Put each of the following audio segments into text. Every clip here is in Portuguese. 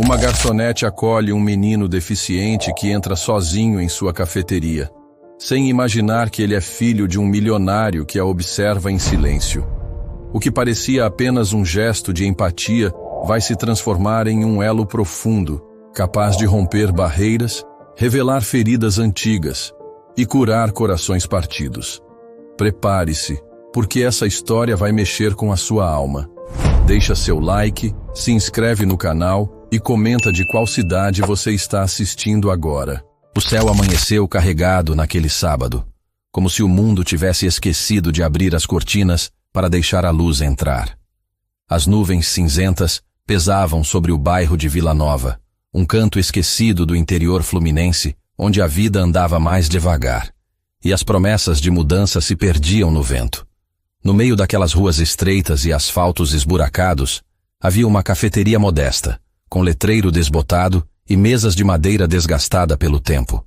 Uma garçonete acolhe um menino deficiente que entra sozinho em sua cafeteria, sem imaginar que ele é filho de um milionário que a observa em silêncio. O que parecia apenas um gesto de empatia vai se transformar em um elo profundo, capaz de romper barreiras, revelar feridas antigas e curar corações partidos. Prepare-se, porque essa história vai mexer com a sua alma. Deixa seu like, se inscreve no canal e comenta de qual cidade você está assistindo agora. O céu amanheceu carregado naquele sábado, como se o mundo tivesse esquecido de abrir as cortinas para deixar a luz entrar. As nuvens cinzentas pesavam sobre o bairro de Vila Nova, um canto esquecido do interior fluminense, onde a vida andava mais devagar, e as promessas de mudança se perdiam no vento. No meio daquelas ruas estreitas e asfaltos esburacados, havia uma cafeteria modesta, com letreiro desbotado e mesas de madeira desgastada pelo tempo.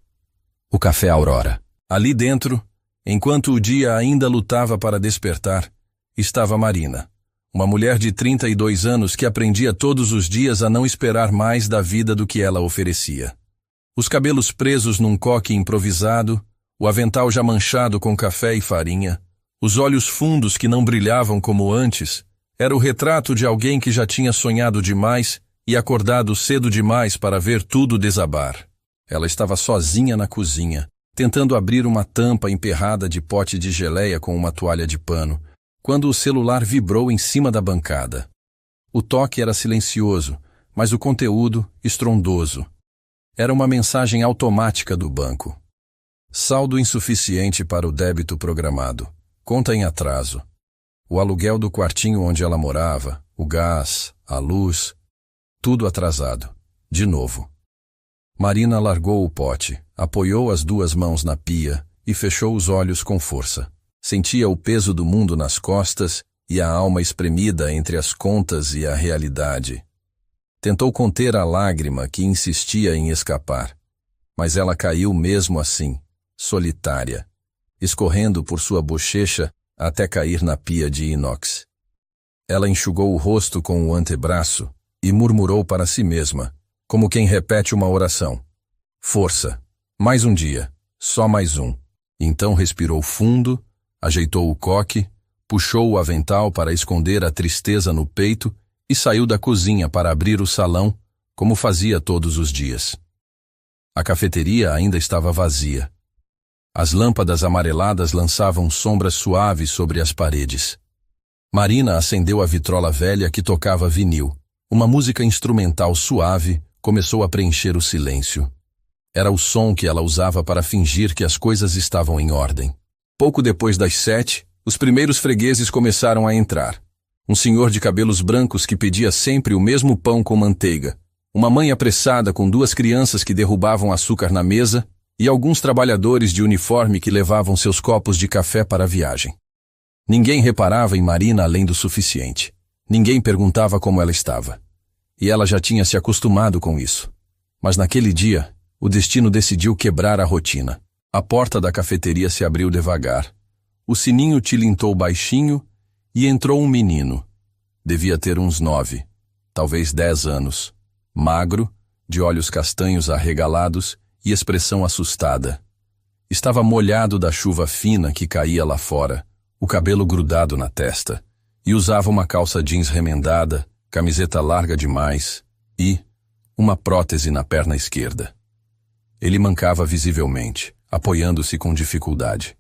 O Café Aurora. Ali dentro, enquanto o dia ainda lutava para despertar, estava Marina, uma mulher de 32 anos que aprendia todos os dias a não esperar mais da vida do que ela oferecia. Os cabelos presos num coque improvisado, o avental já manchado com café e farinha, os olhos fundos que não brilhavam como antes, era o retrato de alguém que já tinha sonhado demais e acordado cedo demais para ver tudo desabar. Ela estava sozinha na cozinha, tentando abrir uma tampa emperrada de pote de geleia com uma toalha de pano, quando o celular vibrou em cima da bancada. O toque era silencioso, mas o conteúdo estrondoso. Era uma mensagem automática do banco. Saldo insuficiente para o débito programado. Conta em atraso. O aluguel do quartinho onde ela morava, o gás, a luz, tudo atrasado. De novo. Marina largou o pote, apoiou as duas mãos na pia e fechou os olhos com força. Sentia o peso do mundo nas costas e a alma espremida entre as contas e a realidade. Tentou conter a lágrima que insistia em escapar, mas ela caiu mesmo assim, solitária, escorrendo por sua bochecha até cair na pia de inox. Ela enxugou o rosto com o antebraço e murmurou para si mesma, como quem repete uma oração. Força, mais um dia, só mais um. Então respirou fundo, ajeitou o coque, puxou o avental para esconder a tristeza no peito e saiu da cozinha para abrir o salão, como fazia todos os dias. A cafeteria ainda estava vazia. As lâmpadas amareladas lançavam sombras suaves sobre as paredes. Marina acendeu a vitrola velha que tocava vinil. Uma música instrumental suave começou a preencher o silêncio. Era o som que ela usava para fingir que as coisas estavam em ordem. Pouco depois das 7, os primeiros fregueses começaram a entrar. Um senhor de cabelos brancos que pedia sempre o mesmo pão com manteiga, uma mãe apressada com 2 crianças que derrubavam açúcar na mesa e alguns trabalhadores de uniforme que levavam seus copos de café para a viagem. Ninguém reparava em Marina além do suficiente. Ninguém perguntava como ela estava. E ela já tinha se acostumado com isso. Mas naquele dia, o destino decidiu quebrar a rotina. A porta da cafeteria se abriu devagar. O sininho tilintou baixinho e entrou um menino. Devia ter uns 9, talvez 10 anos. Magro, de olhos castanhos arregalados e expressão assustada. Estava molhado da chuva fina que caía lá fora, o cabelo grudado na testa, e usava uma calça jeans remendada, camiseta larga demais e uma prótese na perna esquerda. Ele mancava visivelmente, apoiando-se com dificuldade.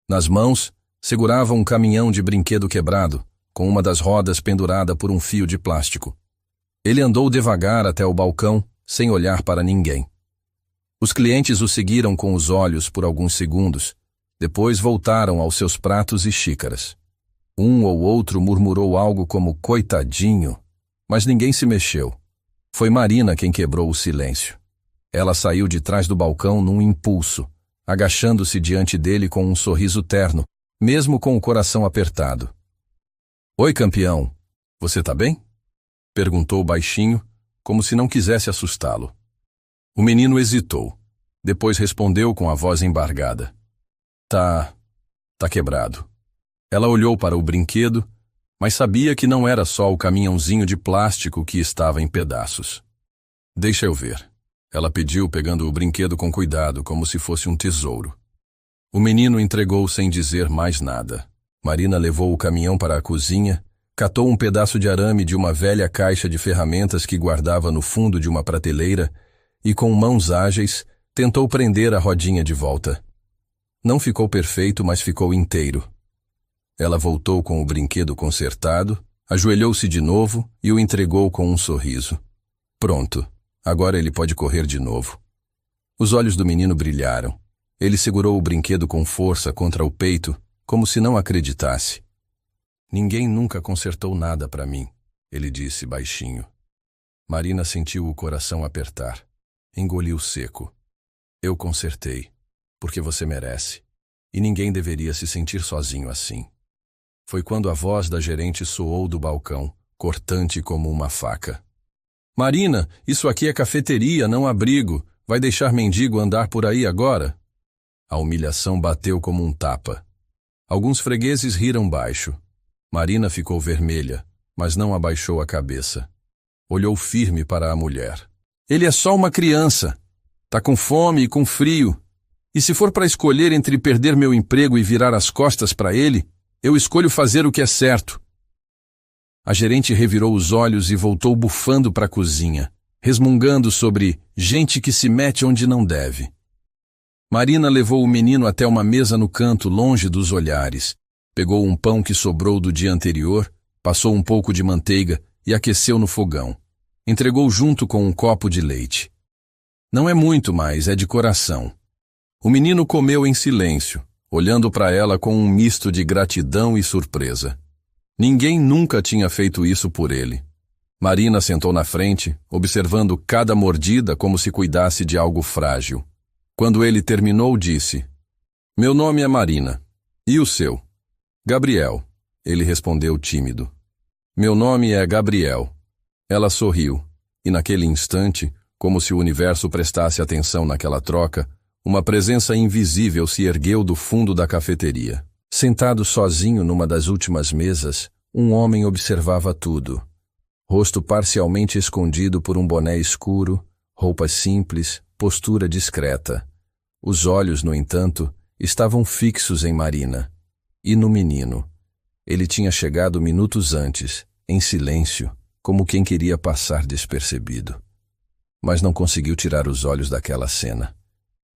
Nas mãos, segurava um caminhão de brinquedo quebrado, com uma das rodas pendurada por um fio de plástico. Ele andou devagar até o balcão, sem olhar para ninguém. Os clientes o seguiram com os olhos por alguns segundos, depois voltaram aos seus pratos e xícaras. Um ou outro murmurou algo como coitadinho, mas ninguém se mexeu. Foi Marina quem quebrou o silêncio. Ela saiu de trás do balcão num impulso, agachando-se diante dele com um sorriso terno, mesmo com o coração apertado. Oi, campeão, você tá bem? Perguntou baixinho, como se não quisesse assustá-lo. O menino hesitou. Depois respondeu com a voz embargada. Tá quebrado. Ela olhou para o brinquedo, mas sabia que não era só o caminhãozinho de plástico que estava em pedaços. Deixa eu ver. Ela pediu, pegando o brinquedo com cuidado, como se fosse um tesouro. O menino entregou sem dizer mais nada. Marina levou o caminhão para a cozinha, catou um pedaço de arame de uma velha caixa de ferramentas que guardava no fundo de uma prateleira e, com mãos ágeis, tentou prender a rodinha de volta. Não ficou perfeito, mas ficou inteiro. Ela voltou com o brinquedo consertado, ajoelhou-se de novo e o entregou com um sorriso. Pronto, agora ele pode correr de novo. Os olhos do menino brilharam. Ele segurou o brinquedo com força contra o peito, como se não acreditasse. Ninguém nunca consertou nada para mim, ele disse baixinho. Marina sentiu o coração apertar. Engoliu seco. Eu consertei, porque você merece. E ninguém deveria se sentir sozinho assim. Foi quando a voz da gerente soou do balcão, cortante como uma faca. Marina, isso aqui é cafeteria, não abrigo. Vai deixar mendigo andar por aí agora? A humilhação bateu como um tapa. Alguns fregueses riram baixo. Marina ficou vermelha, mas não abaixou a cabeça. Olhou firme para a mulher. Ele é só uma criança. Tá com fome e com frio. E se for para escolher entre perder meu emprego e virar as costas para ele, eu escolho fazer o que é certo. A gerente revirou os olhos e voltou bufando para a cozinha, resmungando sobre gente que se mete onde não deve. Marina levou o menino até uma mesa no canto, longe dos olhares. Pegou um pão que sobrou do dia anterior, passou um pouco de manteiga e aqueceu no fogão. Entregou junto com um copo de leite. Não é muito, mas é de coração. O menino comeu em silêncio, olhando para ela com um misto de gratidão e surpresa. Ninguém nunca tinha feito isso por ele. Marina sentou na frente, observando cada mordida como se cuidasse de algo frágil. Quando ele terminou, disse: Meu nome é Marina. E o seu? Gabriel, ele respondeu tímido. Meu nome é Gabriel. Ela sorriu, e naquele instante, como se o universo prestasse atenção naquela troca, uma presença invisível se ergueu do fundo da cafeteria. Sentado sozinho numa das últimas mesas, um homem observava tudo. Rosto parcialmente escondido por um boné escuro, roupas simples, postura discreta. Os olhos, no entanto, estavam fixos em Marina. E no menino. Ele tinha chegado minutos antes, em silêncio, como quem queria passar despercebido. Mas não conseguiu tirar os olhos daquela cena.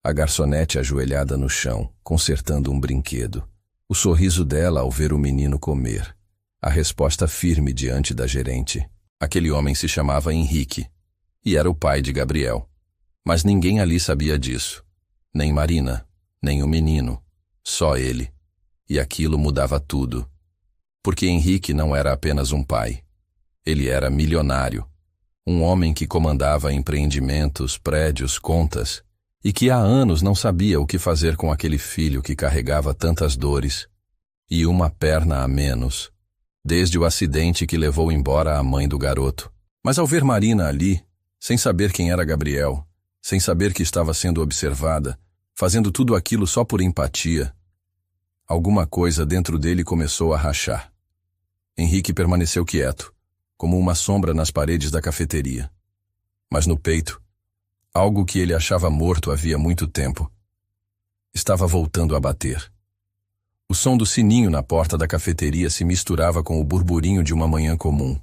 A garçonete ajoelhada no chão, consertando um brinquedo. O sorriso dela ao ver o menino comer. A resposta firme diante da gerente. Aquele homem se chamava Henrique, e era o pai de Gabriel. Mas ninguém ali sabia disso. Nem Marina, nem o menino. Só ele. E aquilo mudava tudo. Porque Henrique não era apenas um pai. Ele era milionário. Um homem que comandava empreendimentos, prédios, contas, e que há anos não sabia o que fazer com aquele filho que carregava tantas dores e uma perna a menos, desde o acidente que levou embora a mãe do garoto. Mas ao ver Marina ali, sem saber quem era Gabriel, sem saber que estava sendo observada, fazendo tudo aquilo só por empatia, alguma coisa dentro dele começou a rachar. Henrique permaneceu quieto, como uma sombra nas paredes da cafeteria. Mas no peito, algo que ele achava morto havia muito tempo, estava voltando a bater. O som do sininho na porta da cafeteria se misturava com o burburinho de uma manhã comum.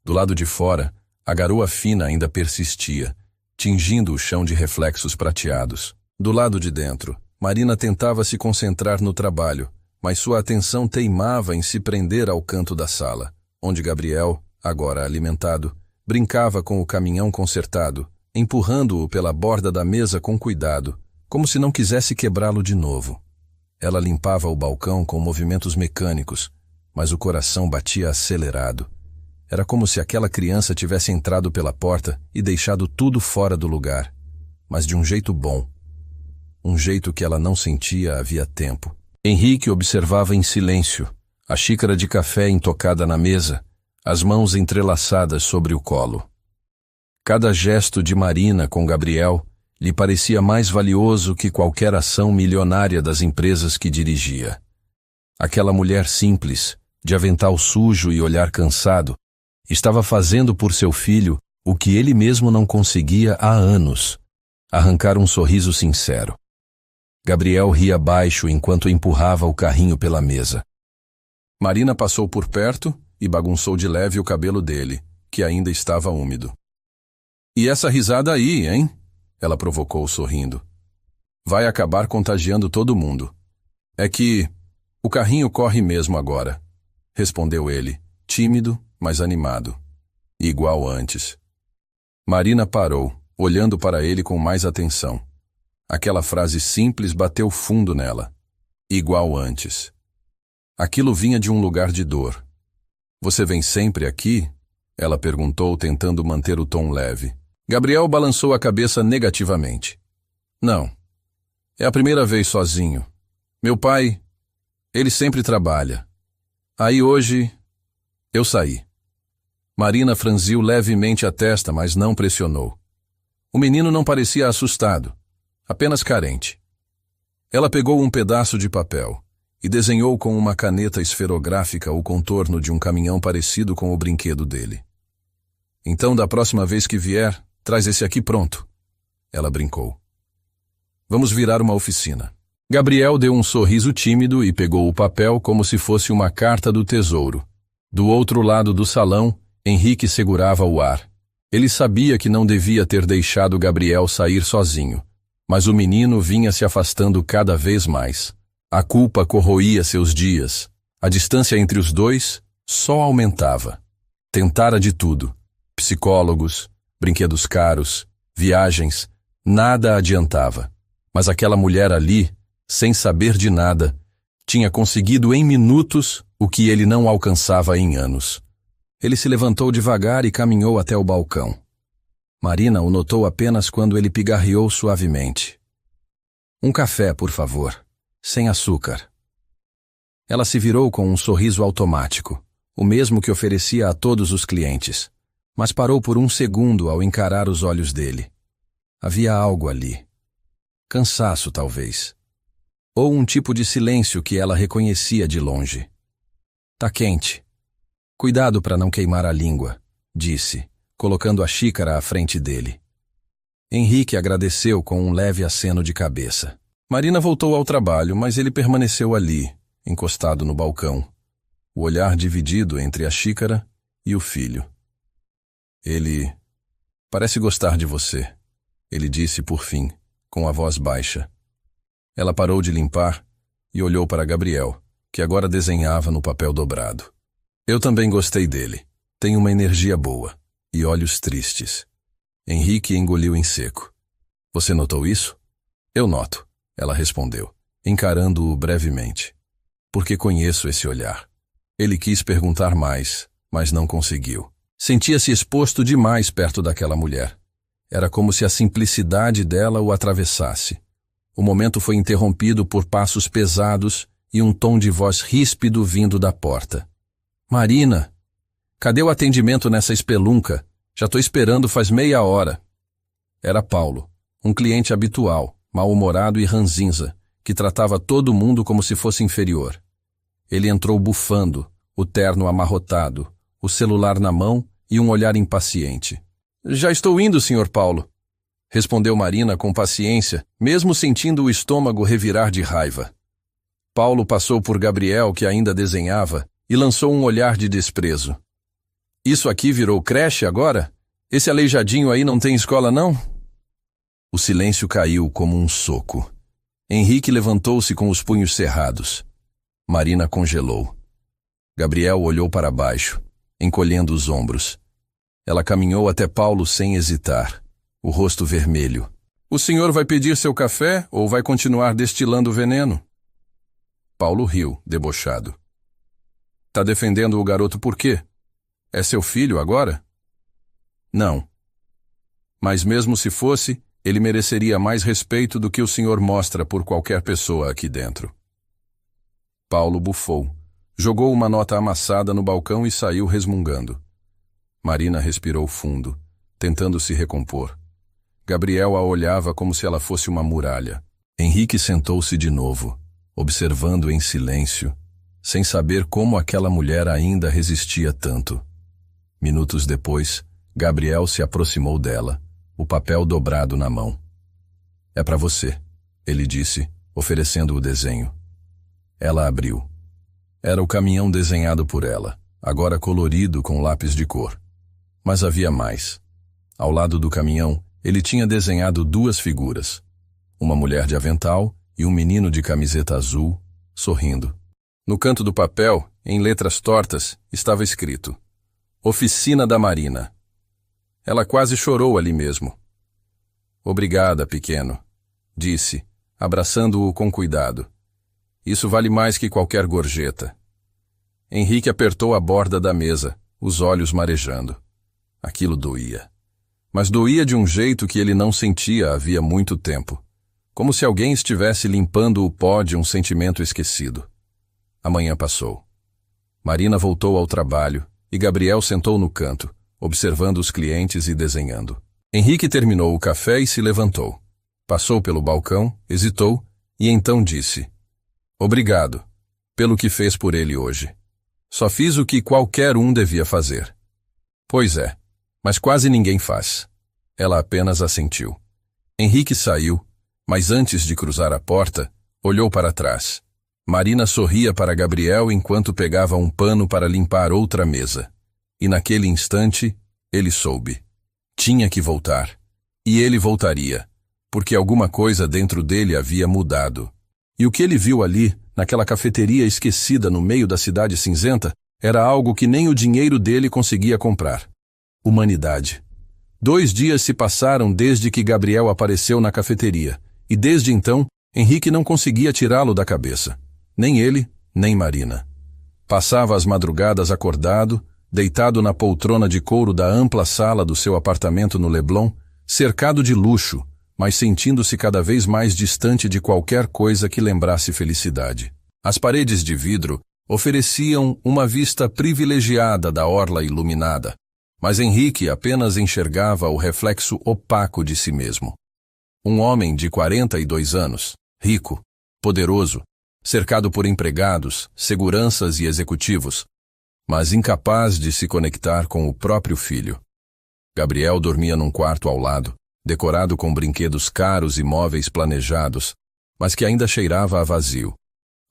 Do lado de fora, a garoa fina ainda persistia, tingindo o chão de reflexos prateados. Do lado de dentro, Marina tentava se concentrar no trabalho, mas sua atenção teimava em se prender ao canto da sala, onde Gabriel, agora alimentado, brincava com o caminhão consertado, empurrando-o pela borda da mesa com cuidado, como se não quisesse quebrá-lo de novo. Ela limpava o balcão com movimentos mecânicos, mas o coração batia acelerado. Era como se aquela criança tivesse entrado pela porta e deixado tudo fora do lugar, mas de um jeito bom. Um jeito que ela não sentia havia tempo. Henrique observava em silêncio, a xícara de café intocada na mesa, as mãos entrelaçadas sobre o colo. Cada gesto de Marina com Gabriel lhe parecia mais valioso que qualquer ação milionária das empresas que dirigia. Aquela mulher simples, de avental sujo e olhar cansado, estava fazendo por seu filho o que ele mesmo não conseguia há anos: arrancar um sorriso sincero. Gabriel ria baixo enquanto empurrava o carrinho pela mesa. Marina passou por perto e bagunçou de leve o cabelo dele, que ainda estava úmido. "E essa risada aí, hein?" ela provocou, sorrindo. "Vai acabar contagiando todo mundo." "É que o carrinho corre mesmo agora", respondeu ele, tímido, mas animado. Igual antes. Marina parou, olhando para ele com mais atenção. Aquela frase simples bateu fundo nela. Igual antes. Aquilo vinha de um lugar de dor. "Você vem sempre aqui?" ela perguntou, tentando manter o tom leve. Gabriel balançou a cabeça negativamente. "Não. É a primeira vez sozinho. Meu pai, ele sempre trabalha. Aí hoje, eu saí." Marina franziu levemente a testa, mas não pressionou. O menino não parecia assustado, apenas carente. Ela pegou um pedaço de papel e desenhou com uma caneta esferográfica o contorno de um caminhão parecido com o brinquedo dele. "Então, da próxima vez que vier, traz esse aqui pronto", ela brincou. "Vamos virar uma oficina." Gabriel deu um sorriso tímido e pegou o papel como se fosse uma carta do tesouro. Do outro lado do salão, Henrique segurava o ar. Ele sabia que não devia ter deixado Gabriel sair sozinho, mas o menino vinha se afastando cada vez mais. A culpa corroía seus dias. A distância entre os dois só aumentava. Tentara de tudo. Psicólogos, brinquedos caros, viagens, nada adiantava. Mas aquela mulher ali, sem saber de nada, tinha conseguido em minutos o que ele não alcançava em anos. Ele se levantou devagar e caminhou até o balcão. Marina o notou apenas quando ele pigarreou suavemente. "Um café, por favor, sem açúcar." Ela se virou com um sorriso automático, o mesmo que oferecia a todos os clientes, mas parou por um segundo ao encarar os olhos dele. Havia algo ali. Cansaço, talvez. Ou um tipo de silêncio que ela reconhecia de longe. "Tá quente. Cuidado para não queimar a língua", disse, colocando a xícara à frente dele. Henrique agradeceu com um leve aceno de cabeça. Marina voltou ao trabalho, mas ele permaneceu ali, encostado no balcão, o olhar dividido entre a xícara e o filho. "Ele parece gostar de você", ele disse por fim, com a voz baixa. Ela parou de limpar e olhou para Gabriel, que agora desenhava no papel dobrado. "Eu também gostei dele. Tem uma energia boa e olhos tristes." Henrique engoliu em seco. "Você notou isso?" "Eu noto", ela respondeu, encarando-o brevemente. "Porque conheço esse olhar." Ele quis perguntar mais, mas não conseguiu. Sentia-se exposto demais perto daquela mulher. Era como se a simplicidade dela o atravessasse. O momento foi interrompido por passos pesados e um tom de voz ríspido vindo da porta. "Marina, cadê o atendimento nessa espelunca? Já tô esperando faz meia hora." Era Paulo, um cliente habitual, mal-humorado e ranzinza, que tratava todo mundo como se fosse inferior. Ele entrou bufando, o terno amarrotado, o celular na mão e um olhar impaciente. "Já estou indo, Sr. Paulo", respondeu Marina com paciência, mesmo sentindo o estômago revirar de raiva. Paulo passou por Gabriel, que ainda desenhava, e lançou um olhar de desprezo. "Isso aqui virou creche agora? Esse aleijadinho aí não tem escola, não?" O silêncio caiu como um soco. Henrique levantou-se com os punhos cerrados. Marina congelou. Gabriel olhou para baixo, encolhendo os ombros. Ela caminhou até Paulo sem hesitar, o rosto vermelho. "O senhor vai pedir seu café ou vai continuar destilando veneno?" Paulo riu, debochado. "Tá defendendo o garoto por quê? É seu filho agora?" "Não. Mas mesmo se fosse, ele mereceria mais respeito do que o senhor mostra por qualquer pessoa aqui dentro." Paulo bufou, jogou uma nota amassada no balcão e saiu resmungando. Marina respirou fundo, tentando se recompor. Gabriel a olhava como se ela fosse uma muralha. Henrique sentou-se de novo, observando em silêncio, sem saber como aquela mulher ainda resistia tanto. Minutos depois, Gabriel se aproximou dela, o papel dobrado na mão. É para você, ele disse, oferecendo o desenho. Ela abriu. Era o caminhão desenhado por ela, agora colorido com lápis de cor. Mas havia mais. Ao lado do caminhão, ele tinha desenhado duas figuras. Uma mulher de avental e um menino de camiseta azul, sorrindo. No canto do papel, em letras tortas, estava escrito: Oficina da Marina. Ela quase chorou ali mesmo. Obrigada, pequeno, disse, abraçando-o com cuidado. Isso vale mais que qualquer gorjeta. Henrique apertou a borda da mesa, os olhos marejando. Aquilo doía. Mas doía de um jeito que ele não sentia havia muito tempo. Como se alguém estivesse limpando o pó de um sentimento esquecido. A manhã passou. Marina voltou ao trabalho e Gabriel sentou no canto, observando os clientes e desenhando. Henrique terminou o café e se levantou. Passou pelo balcão, hesitou e então disse: Obrigado, pelo que fez por ele hoje. Só fiz o que qualquer um devia fazer. Pois é, mas quase ninguém faz. Ela apenas assentiu. Henrique saiu, mas antes de cruzar a porta, olhou para trás. Marina sorria para Gabriel enquanto pegava um pano para limpar outra mesa. E naquele instante, ele soube. Tinha que voltar. E ele voltaria, porque alguma coisa dentro dele havia mudado. E o que ele viu ali, naquela cafeteria esquecida no meio da cidade cinzenta, era algo que nem o dinheiro dele conseguia comprar. Humanidade. 2 dias se passaram desde que Gabriel apareceu na cafeteria, e desde então, Henrique não conseguia tirá-lo da cabeça. Nem ele, nem Marina. Passava as madrugadas acordado, deitado na poltrona de couro da ampla sala do seu apartamento no Leblon, cercado de luxo, mas sentindo-se cada vez mais distante de qualquer coisa que lembrasse felicidade. As paredes de vidro ofereciam uma vista privilegiada da orla iluminada, mas Henrique apenas enxergava o reflexo opaco de si mesmo. Um homem de 42 anos, rico, poderoso, cercado por empregados, seguranças e executivos, mas incapaz de se conectar com o próprio filho. Gabriel dormia num quarto ao lado, decorado com brinquedos caros e móveis planejados, mas que ainda cheirava a vazio.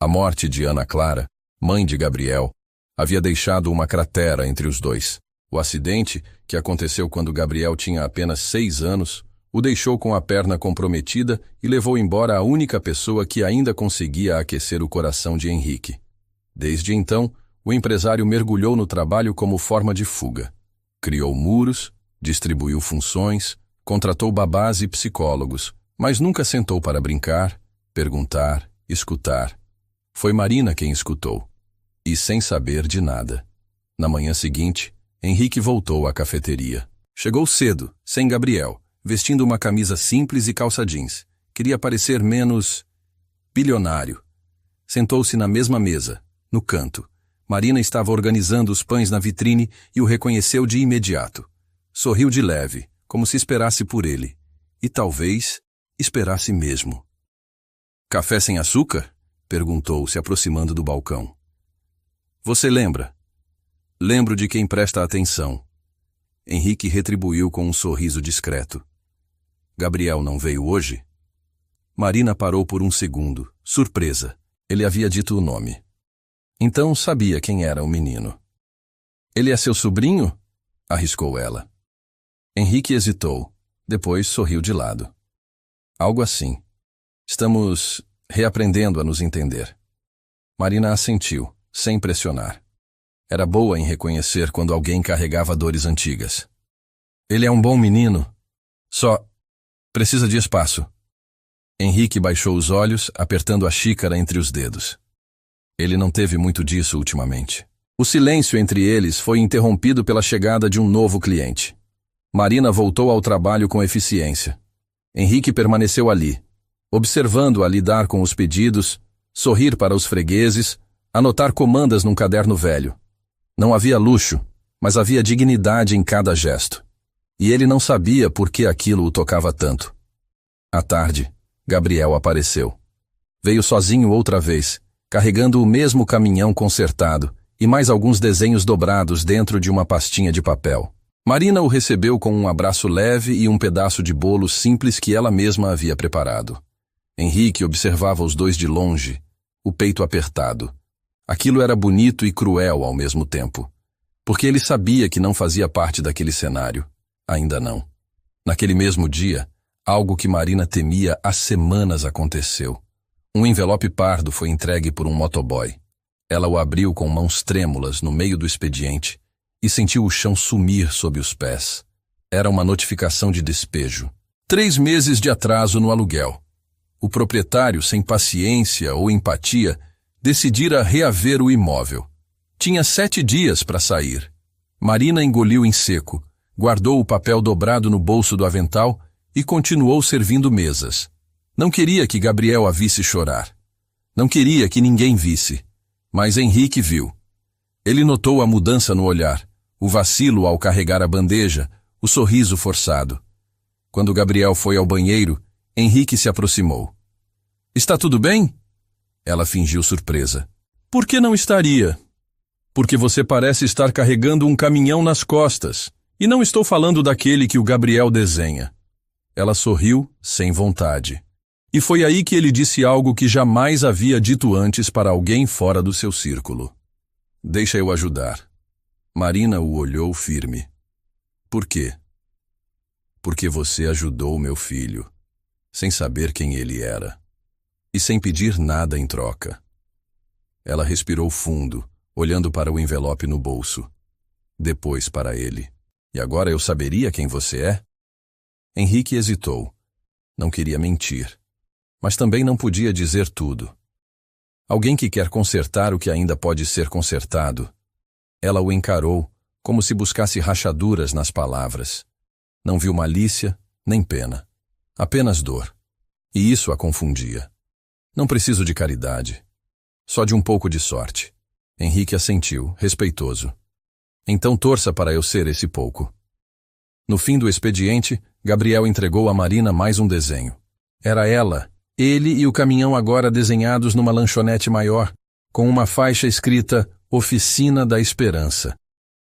A morte de Ana Clara, mãe de Gabriel, havia deixado uma cratera entre os dois. O acidente, que aconteceu quando Gabriel tinha apenas 6 anos, o deixou com a perna comprometida e levou embora a única pessoa que ainda conseguia aquecer o coração de Henrique. Desde então, o empresário mergulhou no trabalho como forma de fuga. Criou muros, distribuiu funções, contratou babás e psicólogos, mas nunca sentou para brincar, perguntar, escutar. Foi Marina quem escutou, e sem saber de nada. Na manhã seguinte, Henrique voltou à cafeteria. Chegou cedo, sem Gabriel, vestindo uma camisa simples e calça jeans. Queria parecer menos bilionário. Sentou-se na mesma mesa, no canto. Marina estava organizando os pães na vitrine e o reconheceu de imediato. Sorriu de leve, como se esperasse por ele. E talvez esperasse mesmo. Café sem açúcar? Perguntou, se aproximando do balcão. Você lembra? Lembro de quem presta atenção. Henrique retribuiu com um sorriso discreto. Gabriel não veio hoje? Marina parou por um segundo, surpresa. Ele havia dito o nome. Então sabia quem era o menino. Ele é seu sobrinho? Arriscou ela. Henrique hesitou, depois sorriu de lado. Algo assim. Estamos reaprendendo a nos entender. Marina assentiu, sem pressionar. Era boa em reconhecer quando alguém carregava dores antigas. Ele é um bom menino. Só precisa de espaço. Henrique baixou os olhos, apertando a xícara entre os dedos. Ele não teve muito disso ultimamente. O silêncio entre eles foi interrompido pela chegada de um novo cliente. Marina voltou ao trabalho com eficiência. Henrique permaneceu ali, observando-a lidar com os pedidos, sorrir para os fregueses, anotar comandas num caderno velho. Não havia luxo, mas havia dignidade em cada gesto. E ele não sabia por que aquilo o tocava tanto. À tarde, Gabriel apareceu. Veio sozinho outra vez, carregando o mesmo caminhão consertado e mais alguns desenhos dobrados dentro de uma pastinha de papel. Marina o recebeu com um abraço leve e um pedaço de bolo simples que ela mesma havia preparado. Henrique observava os dois de longe, o peito apertado. Aquilo era bonito e cruel ao mesmo tempo, porque ele sabia que não fazia parte daquele cenário. Ainda não. Naquele mesmo dia, algo que Marina temia há semanas aconteceu. Um envelope pardo foi entregue por um motoboy. Ela o abriu com mãos trêmulas no meio do expediente e sentiu o chão sumir sob os pés. Era uma notificação de despejo. 3 meses de atraso no aluguel. O proprietário, sem paciência ou empatia, decidira reaver o imóvel. Tinha 7 dias para sair. Marina engoliu em seco, guardou o papel dobrado no bolso do avental e continuou servindo mesas. Não queria que Gabriel a visse chorar. Não queria que ninguém visse. Mas Henrique viu. Ele notou a mudança no olhar, o vacilo ao carregar a bandeja, o sorriso forçado. Quando Gabriel foi ao banheiro, Henrique se aproximou. "Está tudo bem?" Ela fingiu surpresa. "Por que não estaria?" "Porque você parece estar carregando um caminhão nas costas. E não estou falando daquele que o Gabriel desenha." Ela sorriu, sem vontade. E foi aí que ele disse algo que jamais havia dito antes para alguém fora do seu círculo. "Deixa eu ajudar." Marina o olhou firme. "Por quê?" "Porque você ajudou meu filho, sem saber quem ele era, e sem pedir nada em troca." Ela respirou fundo, olhando para o envelope no bolso. Depois para ele. "E agora eu saberia quem você é?" Henrique hesitou. Não queria mentir, mas também não podia dizer tudo. Alguém que quer consertar o que ainda pode ser consertado. Ela o encarou, como se buscasse rachaduras nas palavras. Não viu malícia, nem pena. Apenas dor. E isso a confundia. "Não preciso de caridade. Só de um pouco de sorte." Henrique assentiu, respeitoso. "Então torça para eu ser esse pouco." No fim do expediente, Gabriel entregou a Marina mais um desenho. Era ela, ele e o caminhão agora desenhados numa lanchonete maior, com uma faixa escrita Oficina da Esperança.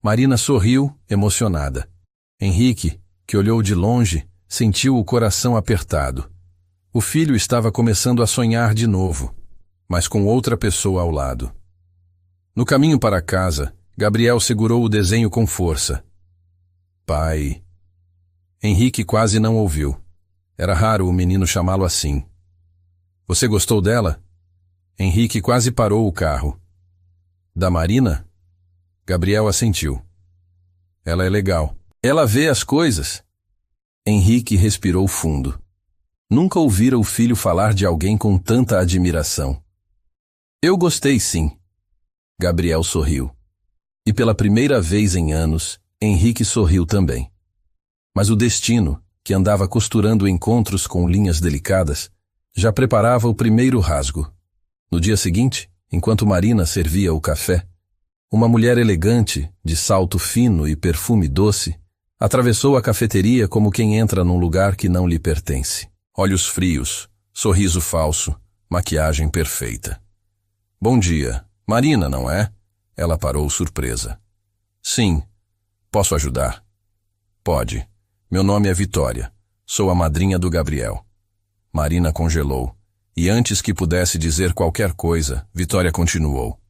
Marina sorriu, emocionada. Henrique, que olhou de longe, sentiu o coração apertado. O filho estava começando a sonhar de novo, mas com outra pessoa ao lado. No caminho para casa, Gabriel segurou o desenho com força. "Pai." Henrique quase não ouviu. Era raro o menino chamá-lo assim. "Você gostou dela?" Henrique quase parou o carro. "Da Marina?" Gabriel assentiu. "Ela é legal. Ela vê as coisas." Henrique respirou fundo. Nunca ouvira o filho falar de alguém com tanta admiração. "Eu gostei, sim." Gabriel sorriu. E pela primeira vez em anos, Henrique sorriu também. Mas o destino, que andava costurando encontros com linhas delicadas, já preparava o primeiro rasgo. No dia seguinte, enquanto Marina servia o café, uma mulher elegante, de salto fino e perfume doce, atravessou a cafeteria como quem entra num lugar que não lhe pertence. Olhos frios, sorriso falso, maquiagem perfeita. "Bom dia. Marina, não é?" Ela parou surpresa. "Sim. Posso ajudar?" "Pode. Meu nome é Vitória. Sou a madrinha do Gabriel." Marina congelou, e antes que pudesse dizer qualquer coisa, Vitória continuou.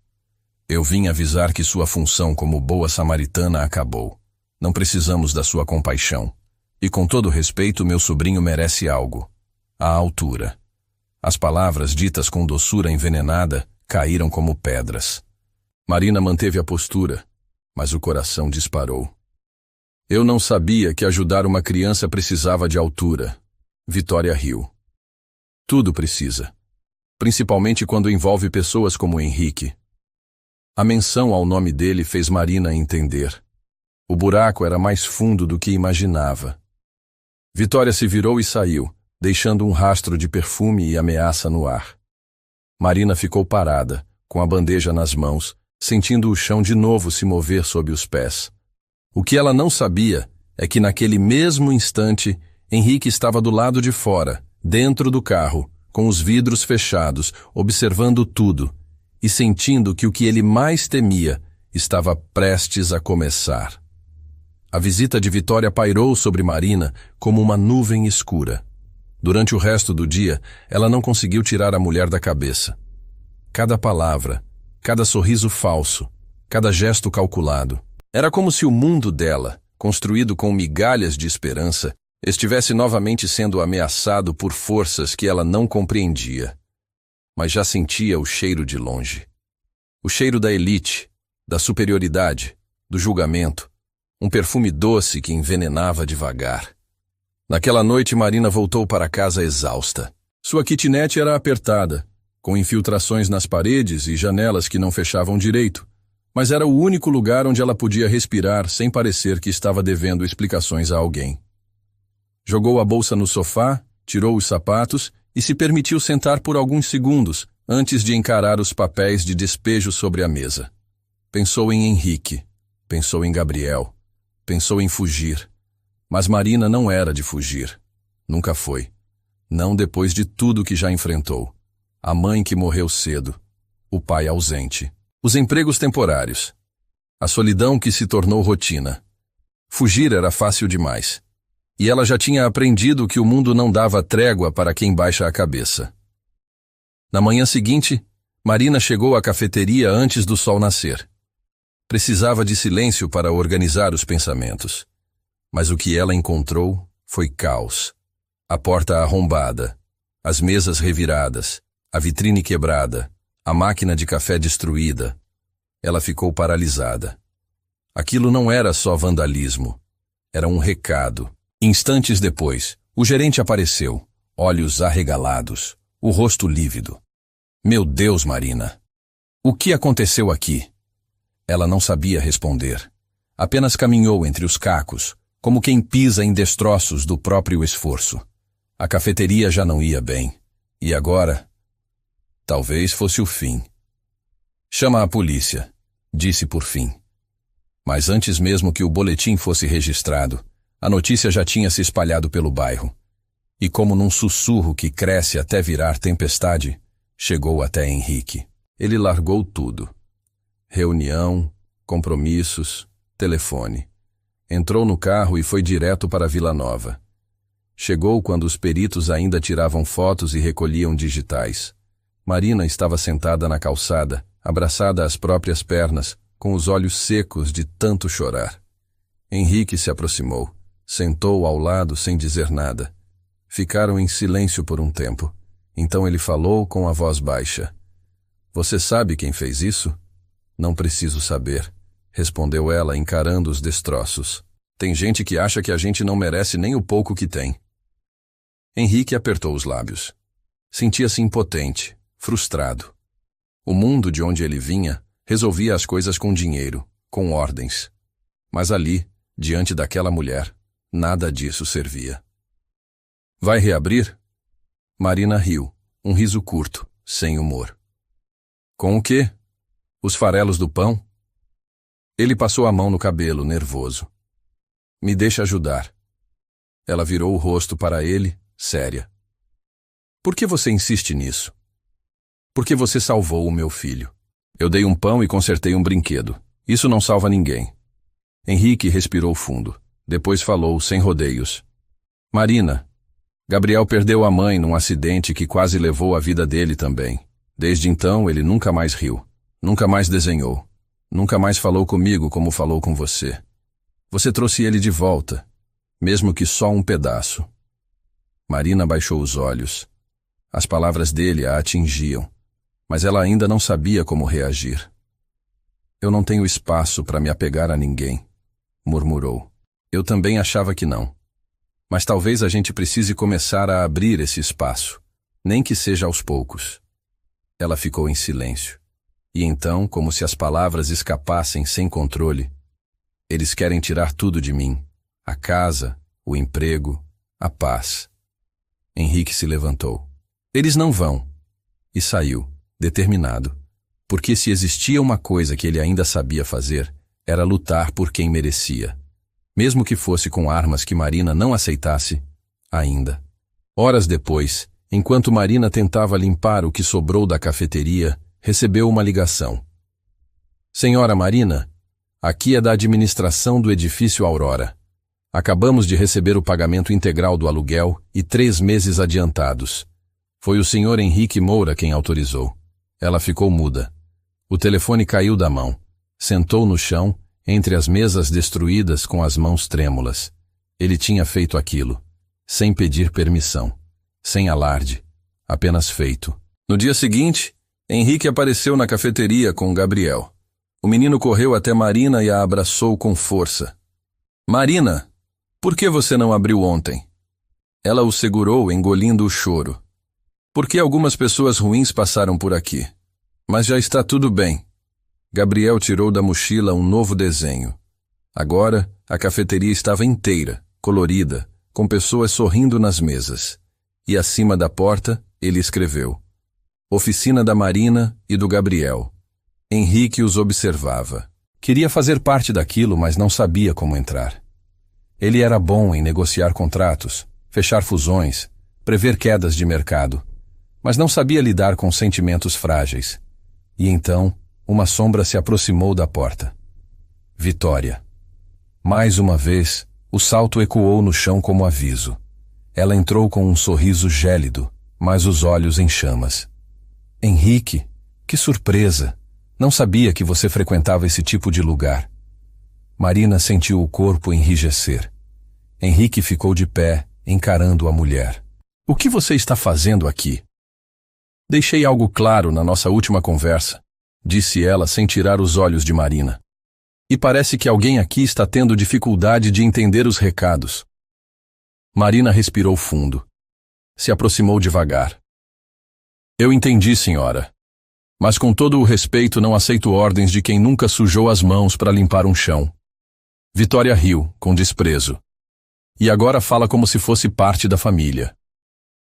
"Eu vim avisar que sua função como boa samaritana acabou. Não precisamos da sua compaixão. E com todo respeito, meu sobrinho merece algo. À altura." As palavras ditas com doçura envenenada caíram como pedras. Marina manteve a postura, mas o coração disparou. "Eu não sabia que ajudar uma criança precisava de altura." Vitória riu. "Tudo precisa. Principalmente quando envolve pessoas como Henrique." A menção ao nome dele fez Marina entender. O buraco era mais fundo do que imaginava. Vitória se virou e saiu, deixando um rastro de perfume e ameaça no ar. Marina ficou parada, com a bandeja nas mãos, sentindo o chão de novo se mover sob os pés. O que ela não sabia é que naquele mesmo instante, Henrique estava do lado de fora, dentro do carro, com os vidros fechados, observando tudo, e sentindo que o que ele mais temia estava prestes a começar. A visita de Vitória pairou sobre Marina como uma nuvem escura. Durante o resto do dia, ela não conseguiu tirar a mulher da cabeça. Cada palavra, cada sorriso falso, cada gesto calculado. Era como se o mundo dela, construído com migalhas de esperança, estivesse novamente sendo ameaçado por forças que ela não compreendia. Mas já sentia o cheiro de longe. O cheiro da elite, da superioridade, do julgamento. Um perfume doce que envenenava devagar. Naquela noite, Marina voltou para casa exausta. Sua kitnet era apertada, com infiltrações nas paredes e janelas que não fechavam direito, mas era o único lugar onde ela podia respirar sem parecer que estava devendo explicações a alguém. Jogou a bolsa no sofá, tirou os sapatos e se permitiu sentar por alguns segundos antes de encarar os papéis de despejo sobre a mesa. Pensou em Henrique, pensou em Gabriel, pensou em fugir. Mas Marina não era de fugir. Nunca foi. Não depois de tudo que já enfrentou. A mãe que morreu cedo. O pai ausente. Os empregos temporários. A solidão que se tornou rotina. Fugir era fácil demais. E ela já tinha aprendido que o mundo não dava trégua para quem baixa a cabeça. Na manhã seguinte, Marina chegou à cafeteria antes do sol nascer. Precisava de silêncio para organizar os pensamentos. Mas o que ela encontrou foi caos. A porta arrombada, as mesas reviradas, a vitrine quebrada, a máquina de café destruída. Ela ficou paralisada. Aquilo não era só vandalismo. Era um recado. Instantes depois, o gerente apareceu, olhos arregalados, o rosto lívido. Meu Deus, Marina! O que aconteceu aqui? Ela não sabia responder. Apenas caminhou entre os cacos, como quem pisa em destroços do próprio esforço. A cafeteria já não ia bem. E agora? Talvez fosse o fim. Chama a polícia, disse por fim. Mas antes mesmo que o boletim fosse registrado, a notícia já tinha se espalhado pelo bairro. E como num sussurro que cresce até virar tempestade, chegou até Henrique. Ele largou tudo. Reunião, compromissos, telefone. Entrou no carro e foi direto para Vila Nova. Chegou quando os peritos ainda tiravam fotos e recolhiam digitais. Marina estava sentada na calçada, abraçada às próprias pernas, com os olhos secos de tanto chorar. Henrique se aproximou, sentou ao lado sem dizer nada. Ficaram em silêncio por um tempo. Então ele falou com a voz baixa. Você sabe quem fez isso? Não preciso saber. Respondeu ela, encarando os destroços. Tem gente que acha que a gente não merece nem o pouco que tem. Henrique apertou os lábios. Sentia-se impotente, frustrado. O mundo de onde ele vinha resolvia as coisas com dinheiro, com ordens. Mas ali, diante daquela mulher, nada disso servia. Vai reabrir? Marina riu, um riso curto, sem humor. Com o quê? Os farelos do pão? Ele passou a mão no cabelo, nervoso. Me deixa ajudar. Ela virou o rosto para ele, séria. Por que você insiste nisso? Porque você salvou o meu filho. Eu dei um pão e consertei um brinquedo. Isso não salva ninguém. Henrique respirou fundo. Depois falou, sem rodeios. Marina, Gabriel perdeu a mãe num acidente que quase levou a vida dele também. Desde então, ele nunca mais riu. Nunca mais desenhou. Nunca mais falou comigo como falou com você. Você trouxe ele de volta, mesmo que só um pedaço. Marina baixou os olhos. As palavras dele a atingiam, mas ela ainda não sabia como reagir. Eu não tenho espaço para me apegar a ninguém, murmurou. Eu também achava que não. Mas talvez a gente precise começar a abrir esse espaço, nem que seja aos poucos. Ela ficou em silêncio. E então, como se as palavras escapassem sem controle, eles querem tirar tudo de mim, a casa, o emprego, a paz. Henrique se levantou. Eles não vão. E saiu, determinado, porque se existia uma coisa que ele ainda sabia fazer, era lutar por quem merecia, mesmo que fosse com armas que Marina não aceitasse, ainda. Horas depois, enquanto Marina tentava limpar o que sobrou da cafeteria, recebeu uma ligação. Senhora Marina, Aqui é da administração do edifício Aurora. Acabamos de receber o pagamento integral do aluguel e 3 meses adiantados. Foi o Sr. Henrique Moura quem autorizou. Ela ficou muda. O telefone caiu da mão. Sentou no chão, entre as mesas destruídas, com as mãos trêmulas. Ele tinha feito aquilo, sem pedir permissão, sem alarde, apenas feito. No dia seguinte, Henrique apareceu na cafeteria com Gabriel. O menino correu até Marina e a abraçou com força. Marina, por que você não abriu ontem? Ela o segurou, engolindo o choro. Porque algumas pessoas ruins passaram por aqui. Mas já está tudo bem. Gabriel tirou da mochila um novo desenho. Agora, a cafeteria estava inteira, colorida, com pessoas sorrindo nas mesas. E acima da porta, ele escreveu: Oficina da Marina e do Gabriel. Henrique os observava. Queria fazer parte daquilo, mas não sabia como entrar. Ele era bom em negociar contratos, fechar fusões, prever quedas de mercado, mas não sabia lidar com sentimentos frágeis. E então, uma sombra se aproximou da porta. Vitória. Mais uma vez, o salto ecoou no chão como aviso. Ela entrou com um sorriso gélido, mas os olhos em chamas. Henrique, que surpresa! Não sabia que você frequentava esse tipo de lugar. Marina sentiu o corpo enrijecer. Henrique ficou de pé, encarando a mulher. O que você está fazendo aqui? Deixei algo claro na nossa última conversa, disse ela sem tirar os olhos de Marina. E parece que alguém aqui está tendo dificuldade de entender os recados. Marina respirou fundo. Se aproximou devagar. Eu entendi, senhora. Mas com todo o respeito não aceito ordens de quem nunca sujou as mãos para limpar um chão. Vitória riu, com desprezo. E agora fala como se fosse parte da família.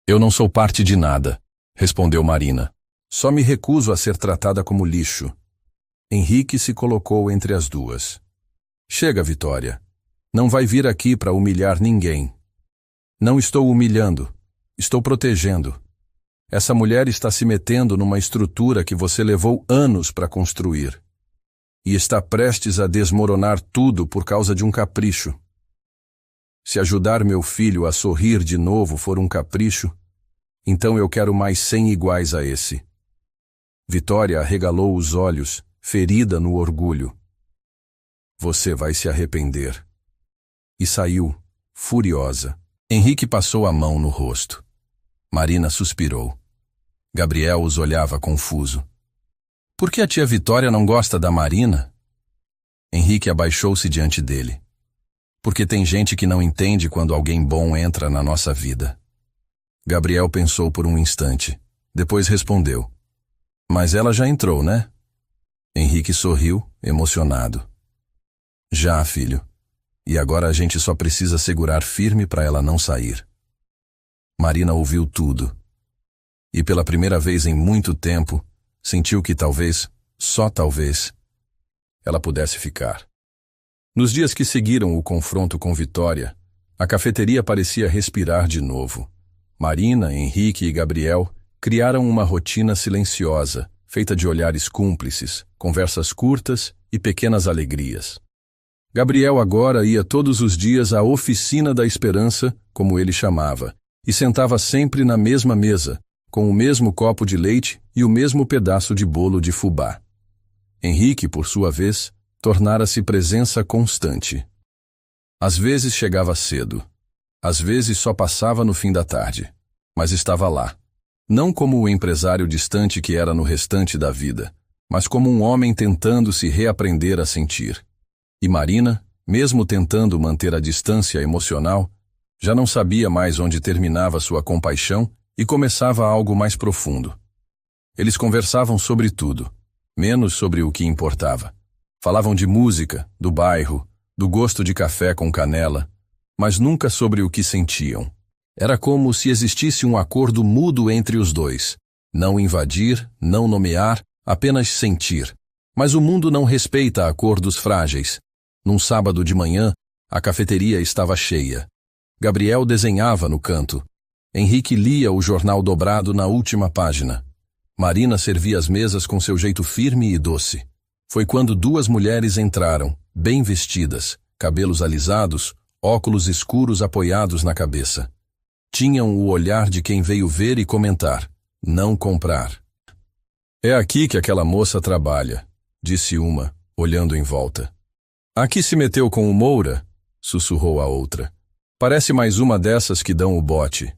Eu não sou parte de nada, respondeu Marina. Só me recuso a ser tratada como lixo. Henrique se colocou entre as duas. Chega, Vitória. Não vai vir aqui para humilhar ninguém. Não estou humilhando. Estou protegendo. Essa mulher está se metendo numa estrutura que você levou anos para construir. E está prestes a desmoronar tudo por causa de um capricho. Se ajudar meu filho a sorrir de novo for um capricho, então eu quero mais 100 iguais a esse. Vitória arregalou os olhos, ferida no orgulho. Você vai se arrepender. E saiu, furiosa. Henrique passou a mão no rosto. Marina suspirou. Gabriel os olhava confuso. Por que a tia Vitória não gosta da Marina? Henrique abaixou-se diante dele. Porque tem gente que não entende quando alguém bom entra na nossa vida. Gabriel pensou por um instante. Depois respondeu. Mas ela já entrou, né? Henrique sorriu, emocionado. Já, filho. E agora a gente só precisa segurar firme para ela não sair. Marina ouviu tudo. E pela primeira vez em muito tempo, sentiu que talvez, só talvez, ela pudesse ficar. Nos dias que seguiram o confronto com Vitória, a cafeteria parecia respirar de novo. Marina, Henrique e Gabriel criaram uma rotina silenciosa, feita de olhares cúmplices, conversas curtas e pequenas alegrias. Gabriel agora ia todos os dias à Oficina da Esperança, como ele chamava, e sentava sempre na mesma mesa, com o mesmo copo de leite e o mesmo pedaço de bolo de fubá. Henrique, por sua vez, tornara-se presença constante. Às vezes chegava cedo, às vezes só passava no fim da tarde, mas estava lá, não como o empresário distante que era no restante da vida, mas como um homem tentando se reaprender a sentir. E Marina, mesmo tentando manter a distância emocional, já não sabia mais onde terminava sua compaixão e começava algo mais profundo. Eles conversavam sobre tudo, menos sobre o que importava. Falavam de música, do bairro, do gosto de café com canela, mas nunca sobre o que sentiam. Era como se existisse um acordo mútuo entre os dois. Não invadir, não nomear, apenas sentir. Mas o mundo não respeita acordos frágeis. Num sábado de manhã, a cafeteria estava cheia. Gabriel desenhava no canto. Henrique lia o jornal dobrado na última página. Marina servia as mesas com seu jeito firme e doce. Foi quando duas mulheres entraram, bem vestidas, cabelos alisados, óculos escuros apoiados na cabeça. Tinham o olhar de quem veio ver e comentar, não comprar. É aqui que aquela moça trabalha, disse uma, olhando em volta. Aqui se meteu com o Moura, sussurrou a outra. Parece mais uma dessas que dão o bote.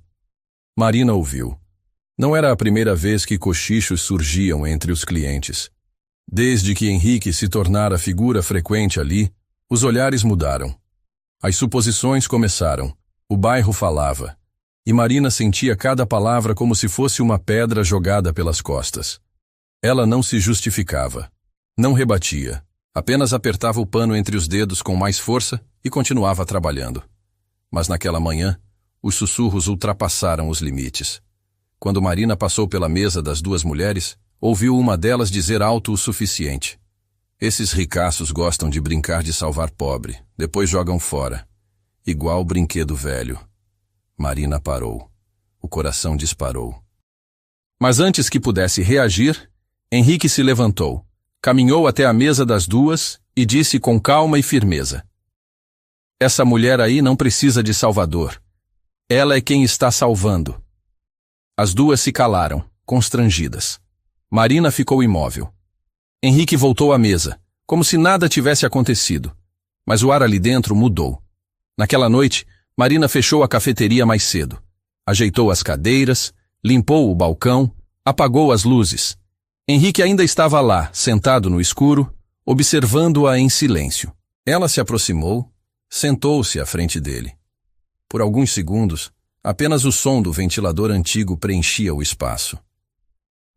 Marina ouviu. Não era a primeira vez que cochichos surgiam entre os clientes. Desde que Henrique se tornara figura frequente ali, os olhares mudaram. As suposições começaram. O bairro falava. E Marina sentia cada palavra como se fosse uma pedra jogada pelas costas. Ela não se justificava. Não rebatia. Apenas apertava o pano entre os dedos com mais força e continuava trabalhando. Mas naquela manhã, os sussurros ultrapassaram os limites. Quando Marina passou pela mesa das duas mulheres, ouviu uma delas dizer alto o suficiente. Esses ricaços gostam de brincar de salvar pobre, depois jogam fora. Igual brinquedo velho. Marina parou. O coração disparou. Mas antes que pudesse reagir, Henrique se levantou, caminhou até a mesa das duas e disse com calma e firmeza. Essa mulher aí não precisa de salvador. Ela é quem está salvando. As duas se calaram, constrangidas. Marina ficou imóvel. Henrique voltou à mesa, como se nada tivesse acontecido. Mas o ar ali dentro mudou. Naquela noite, Marina fechou a cafeteria mais cedo. Ajeitou as cadeiras, limpou o balcão, apagou as luzes. Henrique ainda estava lá, sentado no escuro, observando-a em silêncio. Ela se aproximou, sentou-se à frente dele. Por alguns segundos, apenas o som do ventilador antigo preenchia o espaço.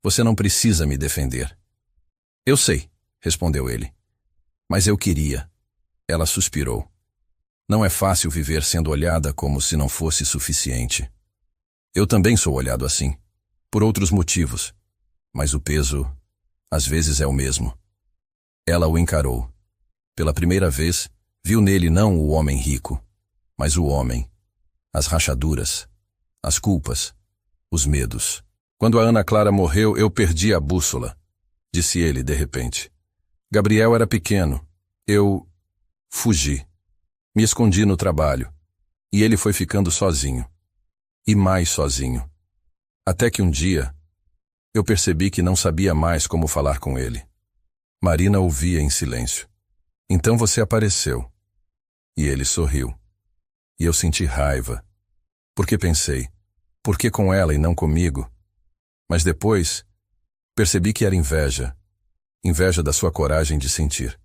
Você não precisa me defender. Eu sei, respondeu ele. Mas eu queria. Ela suspirou. Não é fácil viver sendo olhada como se não fosse suficiente. Eu também sou olhado assim, por outros motivos. Mas o peso, às vezes, é o mesmo. Ela o encarou. Pela primeira vez, viu nele não o homem rico, mas o homem. As rachaduras, as culpas, os medos. Quando a Ana Clara morreu, eu perdi a bússola, disse ele de repente. Gabriel era pequeno. Eu fugi. Me escondi no trabalho. E ele foi ficando sozinho. E mais sozinho. Até que um dia, eu percebi que não sabia mais como falar com ele. Marina ouvia em silêncio. Então você apareceu. E ele sorriu. E eu senti raiva. Porque pensei, por que com ela e não comigo? Mas depois, percebi que era inveja. Inveja da sua coragem de sentir.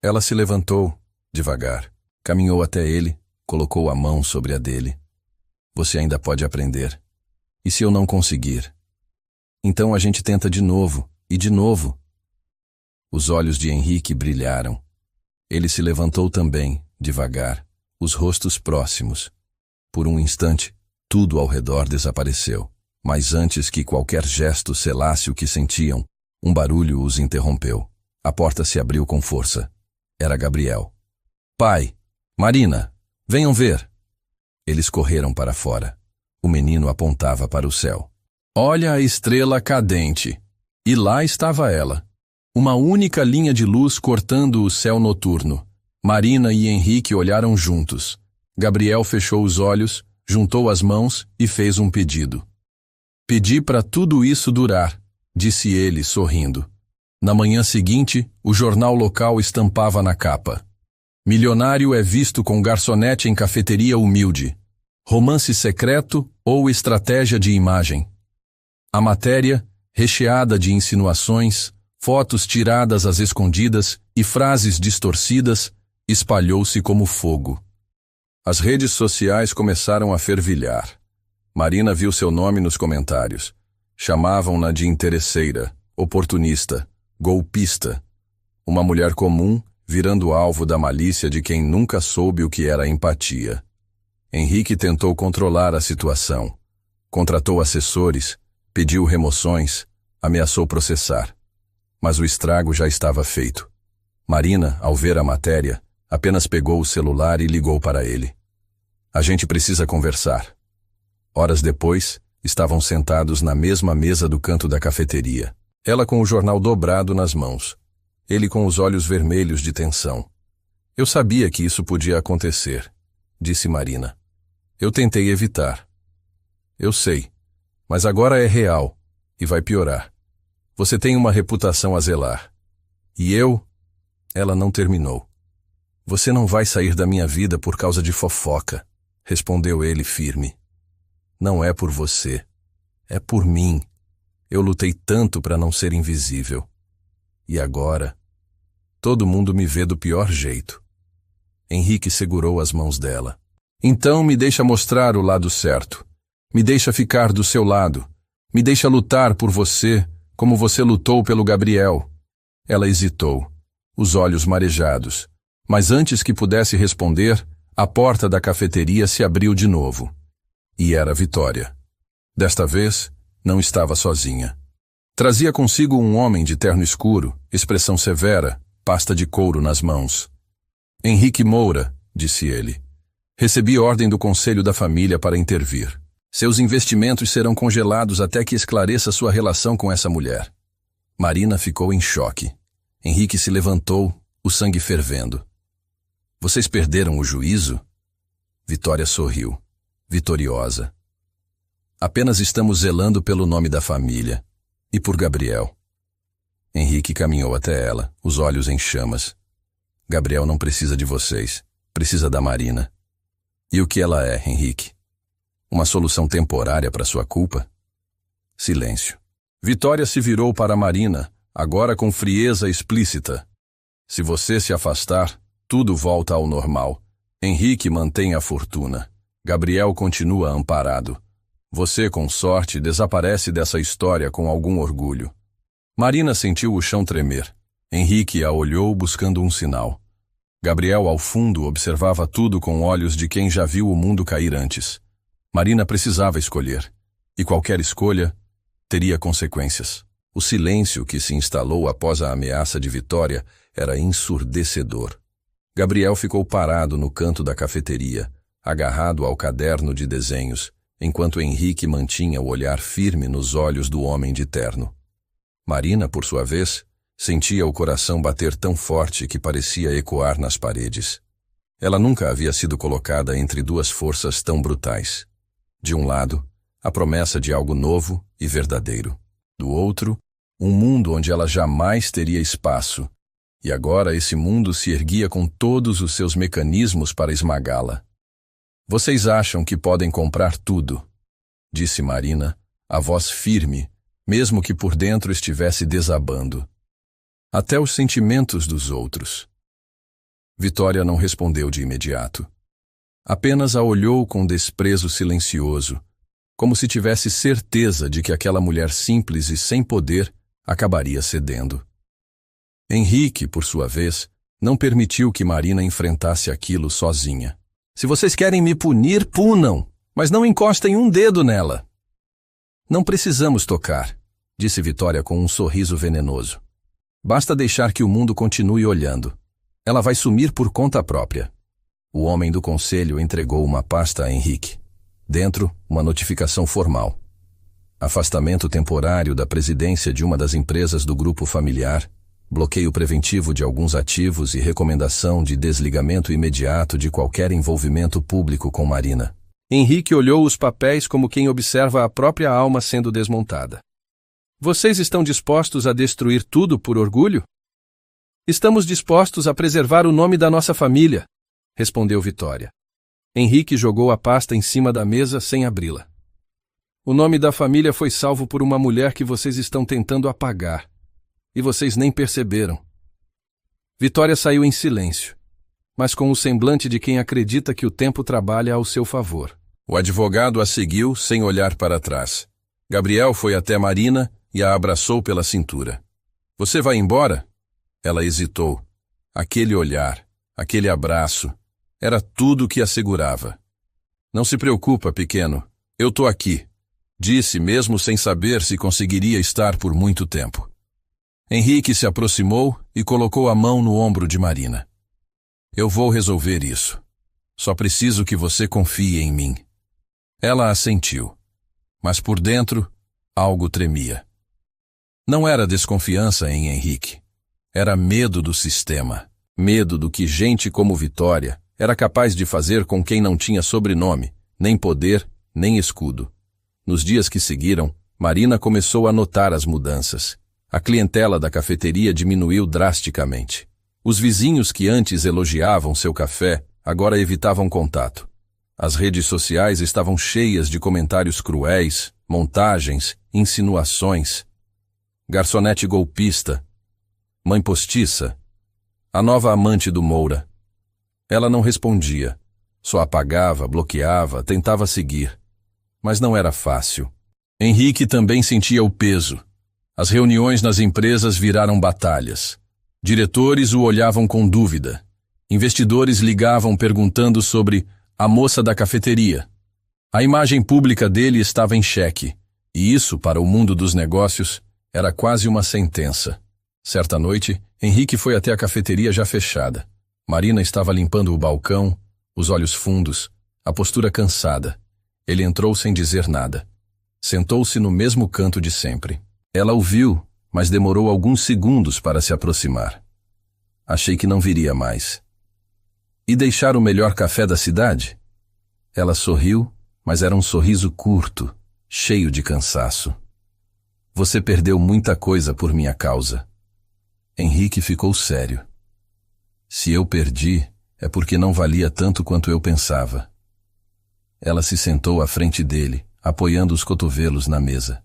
Ela se levantou, devagar. Caminhou até ele, colocou a mão sobre a dele. Você ainda pode aprender. E se eu não conseguir? Então a gente tenta de novo, e de novo. Os olhos de Henrique brilharam. Ele se levantou também, devagar, os rostos próximos. Por um instante, tudo ao redor desapareceu. Mas antes que qualquer gesto selasse o que sentiam, um barulho os interrompeu. A porta se abriu com força. Era Gabriel. Pai! Marina! Venham ver! Eles correram para fora. O menino apontava para o céu. Olha a estrela cadente. E lá estava ela. Uma única linha de luz cortando o céu noturno. Marina e Henrique olharam juntos. Gabriel fechou os olhos, juntou as mãos e fez um pedido. Pedi para tudo isso durar, disse ele, sorrindo. Na manhã seguinte, o jornal local estampava na capa. Milionário é visto com garçonete em cafeteria humilde. Romance secreto ou estratégia de imagem. A matéria, recheada de insinuações, fotos tiradas às escondidas e frases distorcidas, espalhou-se como fogo. As redes sociais começaram a fervilhar. Marina viu seu nome nos comentários. Chamavam-na de interesseira, oportunista, golpista. Uma mulher comum virando alvo da malícia de quem nunca soube o que era empatia. Henrique tentou controlar a situação. Contratou assessores, pediu remoções, ameaçou processar. Mas o estrago já estava feito. Marina, ao ver a matéria, apenas pegou o celular e ligou para ele. A gente precisa conversar. Horas depois, estavam sentados na mesma mesa do canto da cafeteria. Ela com o jornal dobrado nas mãos. ele com os olhos vermelhos de tensão. Eu sabia que isso podia acontecer, disse Marina. Eu tentei evitar. Eu sei, mas agora é real e vai piorar. Você tem uma reputação a zelar. E eu? Ela não terminou. Você não vai sair da minha vida por causa de fofoca, respondeu ele firme. Não é por você. É por mim. Eu lutei tanto para não ser invisível. E agora? Todo mundo me vê do pior jeito. Henrique segurou as mãos dela. Então me deixa mostrar o lado certo. Me deixa ficar do seu lado. Me deixa lutar por você, como você lutou pelo Gabriel. Ela hesitou, os olhos marejados. Mas antes que pudesse responder, a porta da cafeteria se abriu de novo. E era Vitória. Desta vez, não estava sozinha. Trazia consigo um homem de terno escuro, expressão severa, pasta de couro nas mãos. Henrique Moura, disse ele. Recebi ordem do Conselho da Família para intervir. Seus investimentos serão congelados até que esclareça sua relação com essa mulher. Marina ficou em choque. Henrique se levantou, o sangue fervendo. Vocês perderam o juízo? Vitória sorriu, vitoriosa. Apenas estamos zelando pelo nome da família e por Gabriel. Henrique caminhou até ela, os olhos em chamas. Gabriel não precisa de vocês, precisa da Marina. E o que ela é, Henrique? Uma solução temporária para sua culpa? Silêncio. Vitória se virou para Marina, agora com frieza explícita. Se você se afastar, tudo volta ao normal. Henrique mantém a fortuna. Gabriel continua amparado. Você, com sorte, desaparece dessa história com algum orgulho. Marina sentiu o chão tremer. Henrique a olhou buscando um sinal. Gabriel, ao fundo, observava tudo com olhos de quem já viu o mundo cair antes. Marina precisava escolher. E qualquer escolha teria consequências. O silêncio que se instalou após a ameaça de Vitória era ensurdecedor. Gabriel ficou parado no canto da cafeteria, agarrado ao caderno de desenhos, enquanto Henrique mantinha o olhar firme nos olhos do homem de terno. Marina, por sua vez, sentia o coração bater tão forte que parecia ecoar nas paredes. Ela nunca havia sido colocada entre duas forças tão brutais. De um lado, a promessa de algo novo e verdadeiro. Do outro, um mundo onde ela jamais teria espaço. E agora esse mundo se erguia com todos os seus mecanismos para esmagá-la. Vocês acham que podem comprar tudo, disse Marina, a voz firme, mesmo que por dentro estivesse desabando. Até os sentimentos dos outros. Vitória não respondeu de imediato. Apenas a olhou com desprezo silencioso, como se tivesse certeza de que aquela mulher simples e sem poder acabaria cedendo. Henrique, por sua vez, não permitiu que Marina enfrentasse aquilo sozinha. Se vocês querem me punir, punam, mas não encostem um dedo nela. Não precisamos tocar, disse Vitória com um sorriso venenoso. Basta deixar que o mundo continue olhando. Ela vai sumir por conta própria. O homem do conselho entregou uma pasta a Henrique. Dentro, uma notificação formal. Afastamento temporário da presidência de uma das empresas do grupo familiar, bloqueio preventivo de alguns ativos e recomendação de desligamento imediato de qualquer envolvimento público com Marina. Henrique olhou os papéis como quem observa a própria alma sendo desmontada. Vocês estão dispostos a destruir tudo por orgulho? Estamos dispostos a preservar o nome da nossa família, respondeu Vitória. Henrique jogou a pasta em cima da mesa sem abri-la. O nome da família foi salvo por uma mulher que vocês estão tentando apagar. E vocês nem perceberam. Vitória saiu em silêncio, mas com o semblante de quem acredita que o tempo trabalha ao seu favor. O advogado a seguiu sem olhar para trás. Gabriel foi até Marina e a abraçou pela cintura. Você vai embora? Ela hesitou. Aquele olhar, aquele abraço, era tudo o que a segurava. Não se preocupa, pequeno. Eu tô aqui, disse mesmo sem saber se conseguiria estar por muito tempo. Henrique se aproximou e colocou a mão no ombro de Marina. Eu vou resolver isso. Só preciso que você confie em mim. Ela assentiu, mas por dentro, algo tremia. Não era desconfiança em Henrique. Era medo do sistema. Medo do que gente como Vitória era capaz de fazer com quem não tinha sobrenome, nem poder, nem escudo. Nos dias que seguiram, Marina começou a notar as mudanças. A clientela da cafeteria diminuiu drasticamente. Os vizinhos que antes elogiavam seu café, agora evitavam contato. As redes sociais estavam cheias de comentários cruéis, montagens, insinuações. Garçonete golpista, mãe postiça, a nova amante do Moura. Ela não respondia, só apagava, bloqueava, tentava seguir. Mas não era fácil. Henrique também sentia o peso. As reuniões nas empresas viraram batalhas. Diretores o olhavam com dúvida. Investidores ligavam perguntando sobre a moça da cafeteria. A imagem pública dele estava em xeque, e isso, para o mundo dos negócios, era quase uma sentença. Certa noite, Henrique foi até a cafeteria já fechada. Marina estava limpando o balcão, os olhos fundos, a postura cansada. Ele entrou sem dizer nada. Sentou-se no mesmo canto de sempre. Ela o viu, mas demorou alguns segundos para se aproximar. Achei que não viria mais. E deixar o melhor café da cidade? Ela sorriu, mas era um sorriso curto, cheio de cansaço. Você perdeu muita coisa por minha causa. Henrique ficou sério. Se eu perdi, é porque não valia tanto quanto eu pensava. Ela se sentou à frente dele, apoiando os cotovelos na mesa.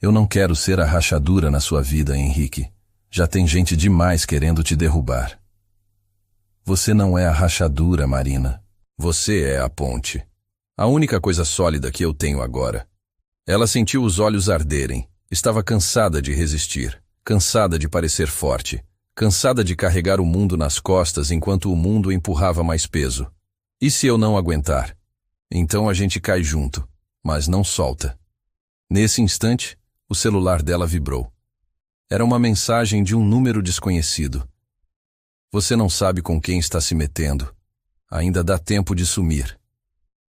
Eu não quero ser a rachadura na sua vida, Henrique. Já tem gente demais querendo te derrubar. Você não é a rachadura, Marina. Você é a ponte. A única coisa sólida que eu tenho agora. Ela sentiu os olhos arderem. Estava cansada de resistir, cansada de parecer forte, cansada de carregar o mundo nas costas enquanto o mundo empurrava mais peso. E se eu não aguentar? Então a gente cai junto, mas não solta. Nesse instante, o celular dela vibrou. Era uma mensagem de um número desconhecido. Você não sabe com quem está se metendo. Ainda dá tempo de sumir.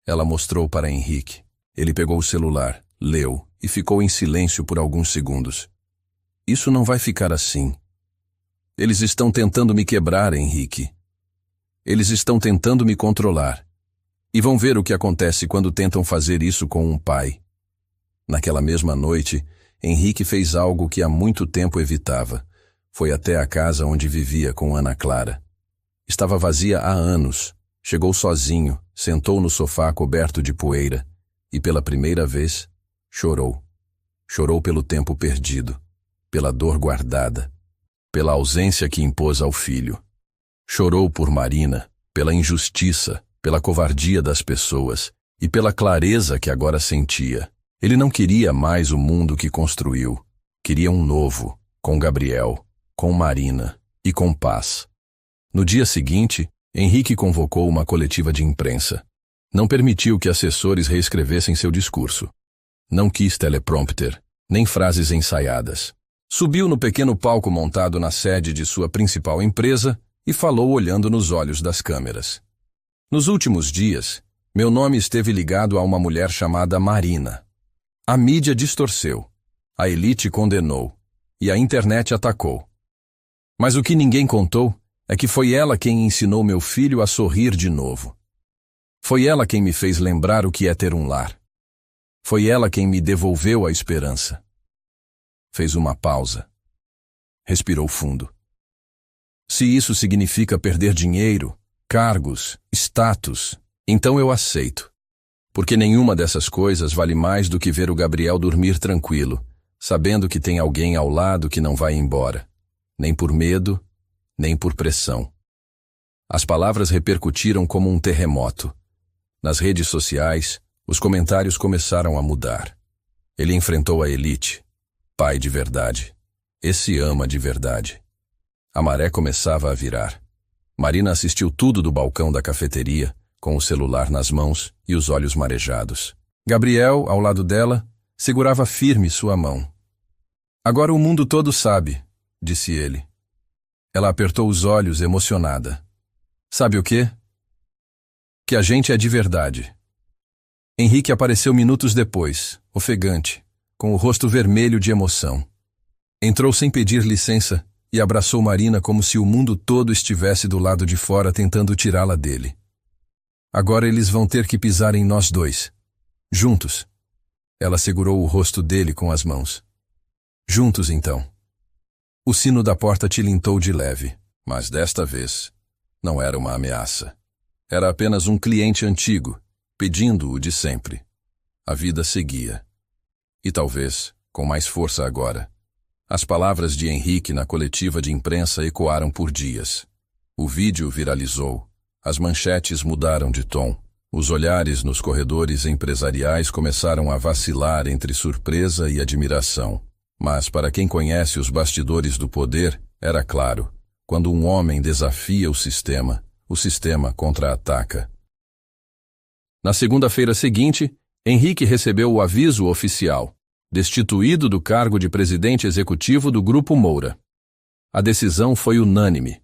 Ela mostrou para Henrique. Ele pegou o celular, leu e ficou em silêncio por alguns segundos. Isso não vai ficar assim. Eles estão tentando me quebrar, Henrique. Eles estão tentando me controlar. E vão ver o que acontece quando tentam fazer isso com um pai. Naquela mesma noite, Henrique fez algo que há muito tempo evitava. Foi até a casa onde vivia com Ana Clara. Estava vazia há anos. Chegou sozinho, sentou no sofá coberto de poeira e, pela primeira vez, chorou. Chorou pelo tempo perdido, pela dor guardada, pela ausência que impôs ao filho. Chorou por Marina, pela injustiça, pela covardia das pessoas e pela clareza que agora sentia. Ele não queria mais o mundo que construiu. Queria um novo, com Gabriel, com Marina e com paz. No dia seguinte, Henrique convocou uma coletiva de imprensa. Não permitiu que assessores reescrevessem seu discurso. Não quis teleprompter, nem frases ensaiadas. Subiu no pequeno palco montado na sede de sua principal empresa e falou olhando nos olhos das câmeras. Nos últimos dias, meu nome esteve ligado a uma mulher chamada Marina. A mídia distorceu, a elite condenou e a internet atacou. Mas o que ninguém contou é que foi ela quem ensinou meu filho a sorrir de novo. Foi ela quem me fez lembrar o que é ter um lar. Foi ela quem me devolveu a esperança. Fez uma pausa. Respirou fundo. Se isso significa perder dinheiro, cargos, status, então eu aceito. Porque nenhuma dessas coisas vale mais do que ver o Gabriel dormir tranquilo, sabendo que tem alguém ao lado que não vai embora. Nem por medo, nem por pressão. As palavras repercutiram como um terremoto. Nas redes sociais, os comentários começaram a mudar. Ele enfrentou a elite. Pai de verdade. Esse ama de verdade. A maré começava a virar. Marina assistiu tudo do balcão da cafeteria, com o celular nas mãos e os olhos marejados. Gabriel, ao lado dela, segurava firme sua mão. Agora o mundo todo sabe, disse ele. Ela apertou os olhos, emocionada. Sabe o quê? Que a gente é de verdade. Henrique apareceu minutos depois, ofegante, com o rosto vermelho de emoção. Entrou sem pedir licença e abraçou Marina como se o mundo todo estivesse do lado de fora tentando tirá-la dele. Agora eles vão ter que pisar em nós dois. Juntos. Ela segurou o rosto dele com as mãos. Juntos, então. O sino da porta tilintou de leve, mas desta vez não era uma ameaça. Era apenas um cliente antigo, pedindo o de sempre. A vida seguia. E talvez, com mais força agora. As palavras de Henrique na coletiva de imprensa ecoaram por dias. O vídeo viralizou. As manchetes mudaram de tom. Os olhares nos corredores empresariais começaram a vacilar entre surpresa e admiração. Mas para quem conhece os bastidores do poder, era claro. Quando um homem desafia o sistema contra-ataca. Na segunda-feira seguinte, Henrique recebeu o aviso oficial. Destituído do cargo de presidente executivo do Grupo Moura. A decisão foi unânime.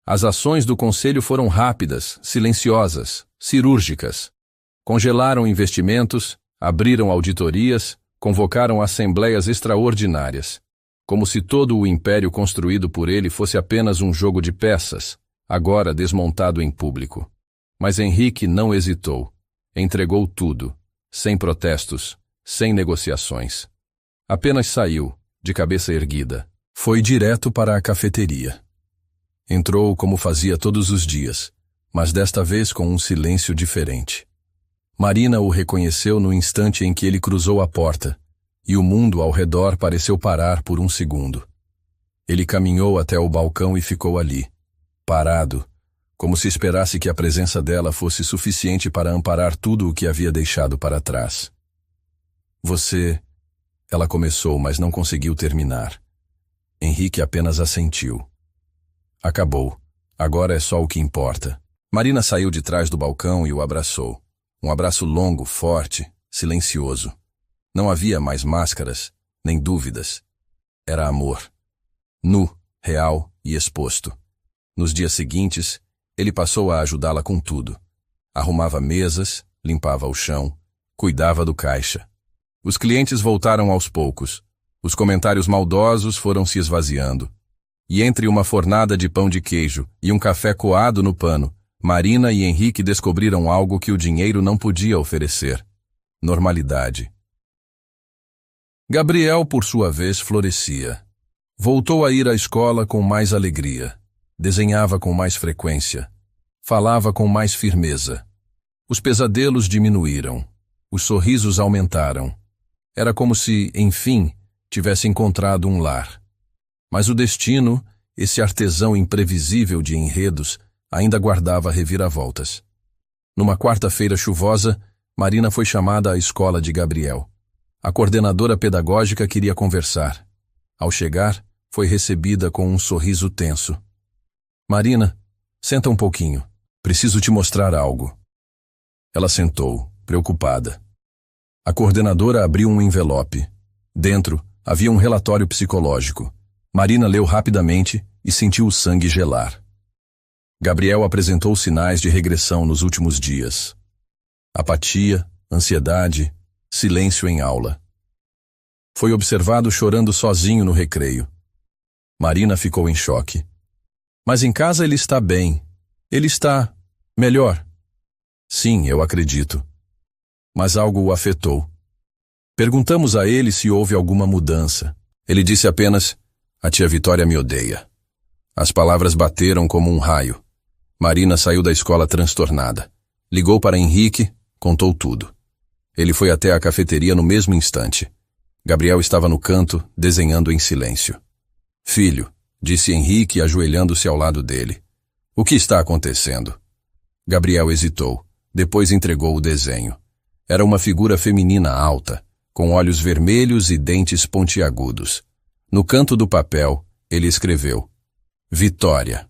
As ações do conselho foram rápidas, silenciosas, cirúrgicas. Congelaram investimentos, abriram auditorias, convocaram assembleias extraordinárias. Como se todo o império construído por ele fosse apenas um jogo de peças, agora desmontado em público. Mas Henrique não hesitou. Entregou tudo, sem protestos, sem negociações. Apenas saiu, de cabeça erguida. Foi direto para a cafeteria. Entrou como fazia todos os dias, mas desta vez com um silêncio diferente. Marina o reconheceu no instante em que ele cruzou a porta, e o mundo ao redor pareceu parar por um segundo. Ele caminhou até o balcão e ficou ali, parado, como se esperasse que a presença dela fosse suficiente para amparar tudo o que havia deixado para trás. Você... Ela começou, mas não conseguiu terminar. Henrique apenas assentiu. Acabou. Agora é só o que importa. Marina saiu de trás do balcão e o abraçou. Um abraço longo, forte, silencioso. Não havia mais máscaras, nem dúvidas. Era amor. Nu, real e exposto. Nos dias seguintes, ele passou a ajudá-la com tudo. Arrumava mesas, limpava o chão, cuidava do caixa. Os clientes voltaram aos poucos. Os comentários maldosos foram se esvaziando. E entre uma fornada de pão de queijo e um café coado no pano, Marina e Henrique descobriram algo que o dinheiro não podia oferecer. Normalidade. Gabriel, por sua vez, florescia. Voltou a ir à escola com mais alegria. Desenhava com mais frequência. Falava com mais firmeza. Os pesadelos diminuíram. Os sorrisos aumentaram. Era como se, enfim, tivesse encontrado um lar. Mas o destino, esse artesão imprevisível de enredos, ainda guardava reviravoltas. Numa quarta-feira chuvosa, Marina foi chamada à escola de Gabriel. A coordenadora pedagógica queria conversar. Ao chegar, foi recebida com um sorriso tenso. Marina, senta um pouquinho. Preciso te mostrar algo. Ela sentou, preocupada. A coordenadora abriu um envelope. Dentro, havia um relatório psicológico. Marina leu rapidamente e sentiu o sangue gelar. Gabriel apresentou sinais de regressão nos últimos dias. Apatia, ansiedade, silêncio em aula. Foi observado chorando sozinho no recreio. Marina ficou em choque. Mas em casa ele está bem. Ele está melhor. Sim, eu acredito. Mas algo o afetou. Perguntamos a ele se houve alguma mudança. Ele disse apenas, a tia Vitória me odeia. As palavras bateram como um raio. Marina saiu da escola transtornada. Ligou para Henrique, contou tudo. Ele foi até a cafeteria no mesmo instante. Gabriel estava no canto, desenhando em silêncio. Filho, disse Henrique, ajoelhando-se ao lado dele. O que está acontecendo? Gabriel hesitou. Depois entregou o desenho. Era uma figura feminina alta, com olhos vermelhos e dentes pontiagudos. No canto do papel, ele escreveu: Vitória.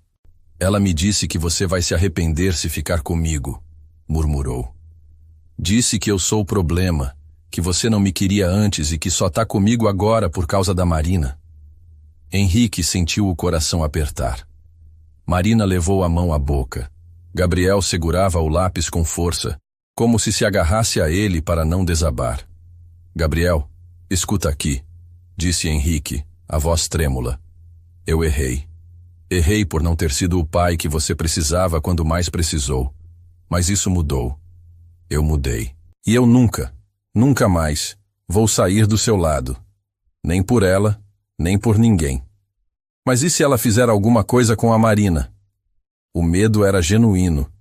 Ela me disse que você vai se arrepender se ficar comigo, murmurou. Disse que eu sou o problema, que você não me queria antes e que só tá comigo agora por causa da Marina. Henrique sentiu o coração apertar. Marina levou a mão à boca. Gabriel segurava o lápis com força, como se agarrasse a ele para não desabar. Gabriel, escuta aqui, disse Henrique, a voz trêmula. Eu errei. Errei por não ter sido o pai que você precisava quando mais precisou. Mas isso mudou. Eu mudei. E eu nunca, nunca mais, vou sair do seu lado. Nem por ela, nem por ninguém. Mas e se ela fizer alguma coisa com a Marina? O medo era genuíno.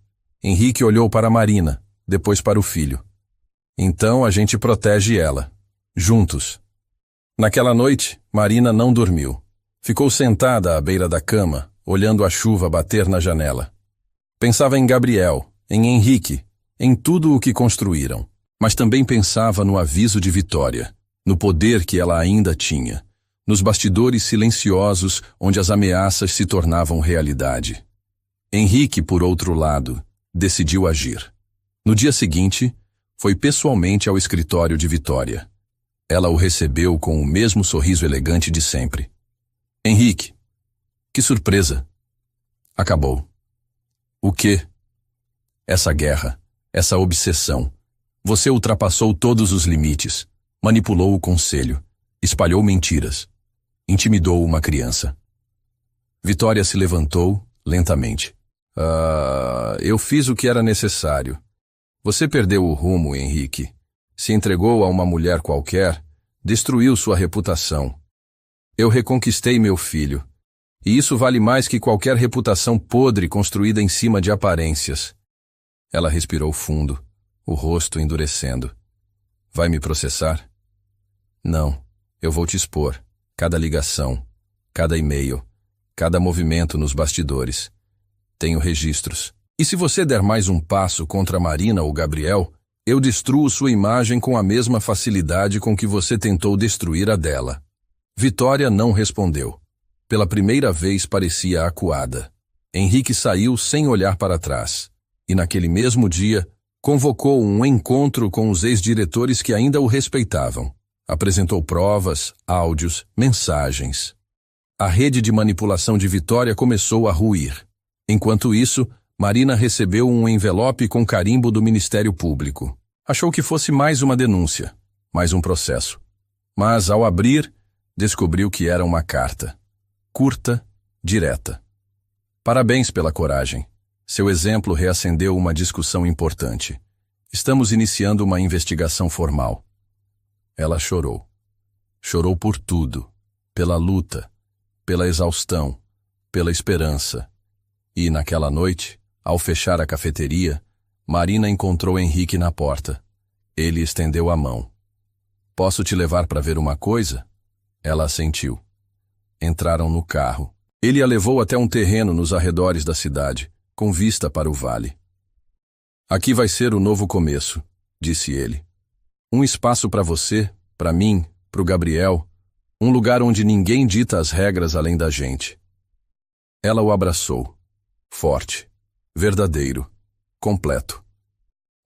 Henrique olhou para a Marina, depois para o filho. Então a gente protege ela. Juntos. Naquela noite, Marina não dormiu. Ficou sentada à beira da cama, olhando a chuva bater na janela. Pensava em Gabriel, em Henrique, em tudo o que construíram. Mas também pensava no aviso de Vitória, no poder que ela ainda tinha, nos bastidores silenciosos onde as ameaças se tornavam realidade. Henrique, por outro lado, decidiu agir. No dia seguinte, foi pessoalmente ao escritório de Vitória. Ela o recebeu com o mesmo sorriso elegante de sempre. Henrique, que surpresa! Acabou. O quê? Essa guerra, essa obsessão. Você ultrapassou todos os limites, manipulou o conselho, espalhou mentiras, intimidou uma criança. Vitória se levantou, lentamente. Eu fiz o que era necessário. Você perdeu o rumo, Henrique. Se entregou a uma mulher qualquer, destruiu sua reputação. Eu reconquistei meu filho. E isso vale mais que qualquer reputação podre construída em cima de aparências. Ela respirou fundo, o rosto endurecendo. Vai me processar? Não, eu vou te expor. Cada ligação, cada e-mail, cada movimento nos bastidores. Tenho registros. E se você der mais um passo contra a Marina ou Gabriel, eu destruo sua imagem com a mesma facilidade com que você tentou destruir a dela. Vitória não respondeu. Pela primeira vez parecia acuada. Henrique saiu sem olhar para trás. E naquele mesmo dia, convocou um encontro com os ex-diretores que ainda o respeitavam. Apresentou provas, áudios, mensagens. A rede de manipulação de Vitória começou a ruir. Enquanto isso, Marina recebeu um envelope com carimbo do Ministério Público. Achou que fosse mais uma denúncia, mais um processo. Mas, ao abrir, descobriu que era uma carta. Curta, direta. Parabéns pela coragem. Seu exemplo reacendeu uma discussão importante. Estamos iniciando uma investigação formal. Ela chorou. Chorou por tudo. Pela luta, pela exaustão, pela esperança. E, naquela noite, ao fechar a cafeteria, Marina encontrou Henrique na porta. Ele estendeu a mão. Posso te levar para ver uma coisa? Ela assentiu. Entraram no carro. Ele a levou até um terreno nos arredores da cidade, com vista para o vale. Aqui vai ser o novo começo, disse ele. Um espaço para você, para mim, para o Gabriel, um lugar onde ninguém dita as regras além da gente. Ela o abraçou. Forte, verdadeiro, completo.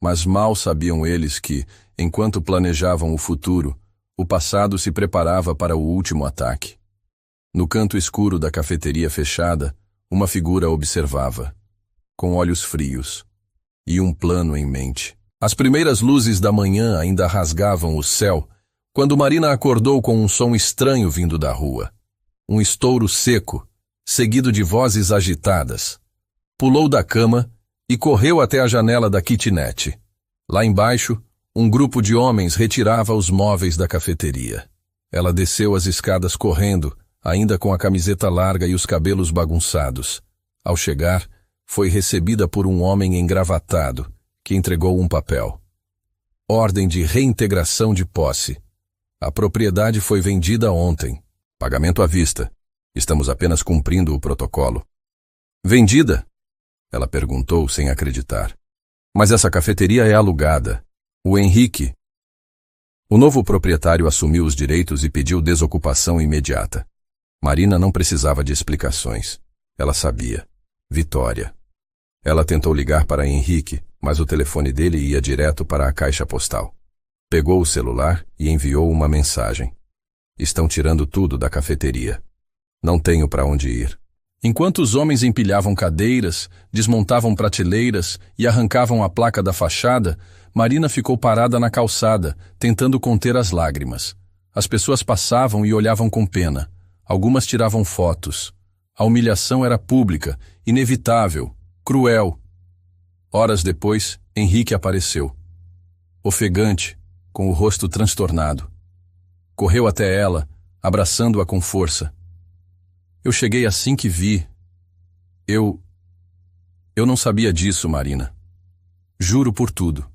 Mas mal sabiam eles que, enquanto planejavam o futuro, o passado se preparava para o último ataque. No canto escuro da cafeteria fechada, uma figura observava, com olhos frios, e um plano em mente. As primeiras luzes da manhã ainda rasgavam o céu, quando Marina acordou com um som estranho vindo da rua. Um estouro seco, seguido de vozes agitadas. Pulou da cama e correu até a janela da kitnet. Lá embaixo, um grupo de homens retirava os móveis da cafeteria. Ela desceu as escadas correndo, ainda com a camiseta larga e os cabelos bagunçados. Ao chegar, foi recebida por um homem engravatado, que entregou um papel. Ordem de reintegração de posse. A propriedade foi vendida ontem. Pagamento à vista. Estamos apenas cumprindo o protocolo. Vendida? Ela perguntou sem acreditar. Mas essa cafeteria é alugada. O Henrique... O novo proprietário assumiu os direitos e pediu desocupação imediata. Marina não precisava de explicações. Ela sabia. Vitória. Ela tentou ligar para Henrique, mas o telefone dele ia direto para a caixa postal. Pegou o celular e enviou uma mensagem. Estão tirando tudo da cafeteria. Não tenho para onde ir. Enquanto os homens empilhavam cadeiras, desmontavam prateleiras e arrancavam a placa da fachada, Marina ficou parada na calçada, tentando conter as lágrimas. As pessoas passavam e olhavam com pena. Algumas tiravam fotos. A humilhação era pública, inevitável, cruel. Horas depois, Henrique apareceu. Ofegante, com o rosto transtornado. Correu até ela, abraçando-a com força. Eu cheguei assim que vi. Eu não sabia disso, Marina. Juro por tudo.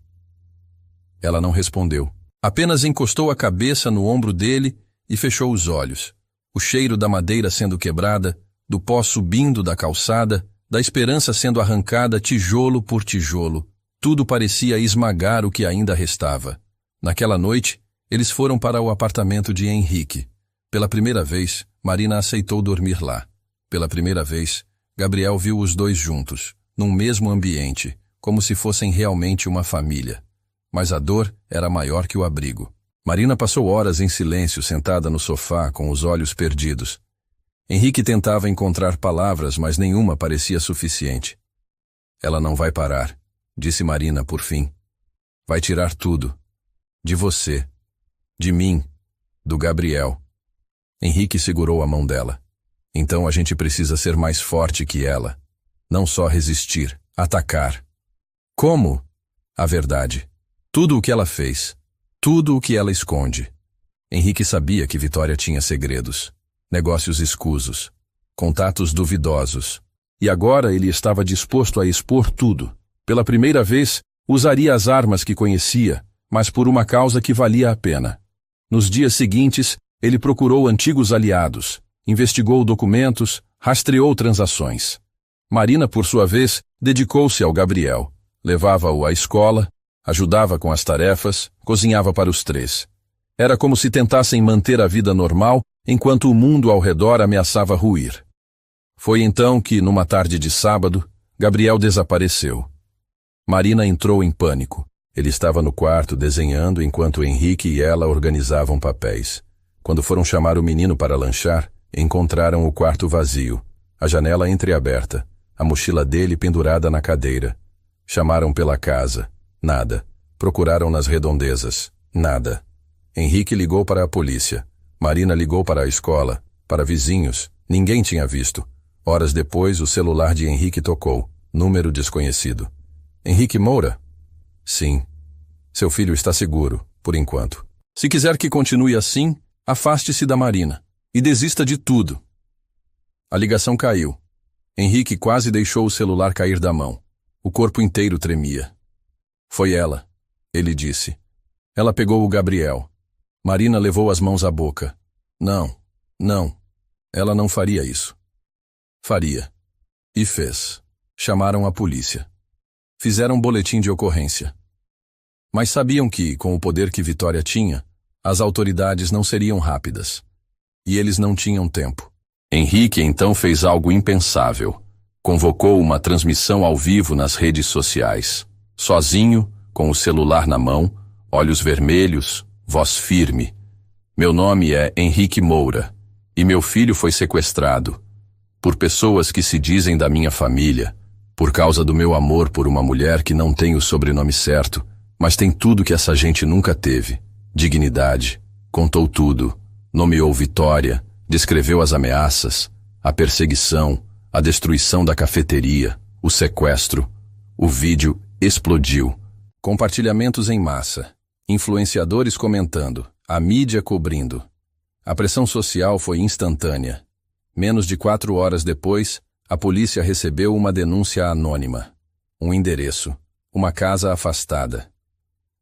Ela não respondeu. Apenas encostou a cabeça no ombro dele e fechou os olhos. O cheiro da madeira sendo quebrada, do pó subindo da calçada, da esperança sendo arrancada tijolo por tijolo. Tudo parecia esmagar o que ainda restava. Naquela noite, eles foram para o apartamento de Henrique. Pela primeira vez, Marina aceitou dormir lá. Pela primeira vez, Gabriel viu os dois juntos, num mesmo ambiente, como se fossem realmente uma família. Mas a dor era maior que o abrigo. Marina passou horas em silêncio sentada no sofá com os olhos perdidos. Henrique tentava encontrar palavras, mas nenhuma parecia suficiente. Ela não vai parar, disse Marina por fim. Vai tirar tudo. De você. De mim. Do Gabriel. Henrique segurou a mão dela. Então a gente precisa ser mais forte que ela. Não só resistir, atacar. Como? A verdade. Tudo o que ela fez. Tudo o que ela esconde. Henrique sabia que Vitória tinha segredos. Negócios escusos. Contatos duvidosos. E agora ele estava disposto a expor tudo. Pela primeira vez, usaria as armas que conhecia, mas por uma causa que valia a pena. Nos dias seguintes, ele procurou antigos aliados, investigou documentos, rastreou transações. Marina, por sua vez, dedicou-se ao Gabriel. Levava-o à escola, ajudava com as tarefas, cozinhava para os três. Era como se tentassem manter a vida normal, enquanto o mundo ao redor ameaçava ruir. Foi então que, numa tarde de sábado, Gabriel desapareceu. Marina entrou em pânico. Ele estava no quarto desenhando enquanto Henrique e ela organizavam papéis. Quando foram chamar o menino para lanchar, encontraram o quarto vazio, a janela entreaberta, a mochila dele pendurada na cadeira. Chamaram pela casa. Nada. Procuraram nas redondezas. Nada. Henrique ligou para a polícia. Marina ligou para a escola, para vizinhos. Ninguém tinha visto. Horas depois, o celular de Henrique tocou. Número desconhecido. Henrique Moura? Sim. Seu filho está seguro, por enquanto. Se quiser que continue assim, afaste-se da Marina e desista de tudo. A ligação caiu. Henrique quase deixou o celular cair da mão. O corpo inteiro tremia. Foi ela, ele disse. Ela pegou o Gabriel. Marina levou as mãos à boca. Não. Ela não faria isso. Faria. E fez. Chamaram a polícia. Fizeram um boletim de ocorrência. Mas sabiam que, com o poder que Vitória tinha, as autoridades não seriam rápidas. E eles não tinham tempo. Henrique então fez algo impensável. Convocou uma transmissão ao vivo nas redes sociais. Sozinho, com o celular na mão, olhos vermelhos, voz firme. Meu nome é Henrique Moura, e meu filho foi sequestrado. Por pessoas que se dizem da minha família, por causa do meu amor por uma mulher que não tem o sobrenome certo, mas tem tudo que essa gente nunca teve. Dignidade. Contou tudo. Nomeou Vitória. Descreveu as ameaças, a perseguição, a destruição da cafeteria, o sequestro. O vídeo explodiu. Compartilhamentos em massa. Influenciadores comentando. A mídia cobrindo. A pressão social foi instantânea. Menos de 4 horas depois, a polícia recebeu uma denúncia anônima. Um endereço. Uma casa afastada.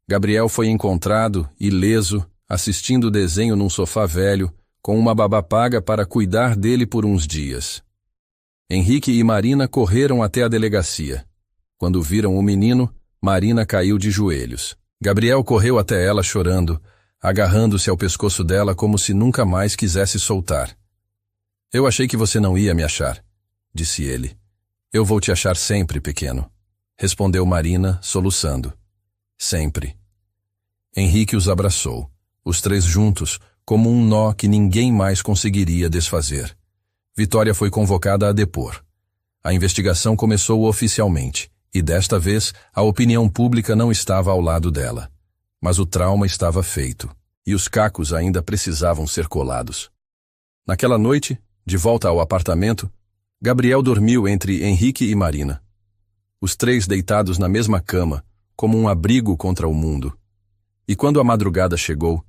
Gabriel foi encontrado, ileso, assistindo desenho num sofá velho, com uma babá paga para cuidar dele por uns dias. Henrique e Marina correram até a delegacia. Quando viram o menino, Marina caiu de joelhos. Gabriel correu até ela chorando, agarrando-se ao pescoço dela como se nunca mais quisesse soltar. Eu achei que você não ia me achar, disse ele. Eu vou te achar sempre, pequeno, respondeu Marina, soluçando. Sempre. Henrique os abraçou, os três juntos, como um nó que ninguém mais conseguiria desfazer. Vitória foi convocada a depor. A investigação começou oficialmente, e desta vez a opinião pública não estava ao lado dela. Mas o trauma estava feito, e os cacos ainda precisavam ser colados. Naquela noite, de volta ao apartamento, Gabriel dormiu entre Henrique e Marina. Os três deitados na mesma cama, como um abrigo contra o mundo. E quando a madrugada chegou,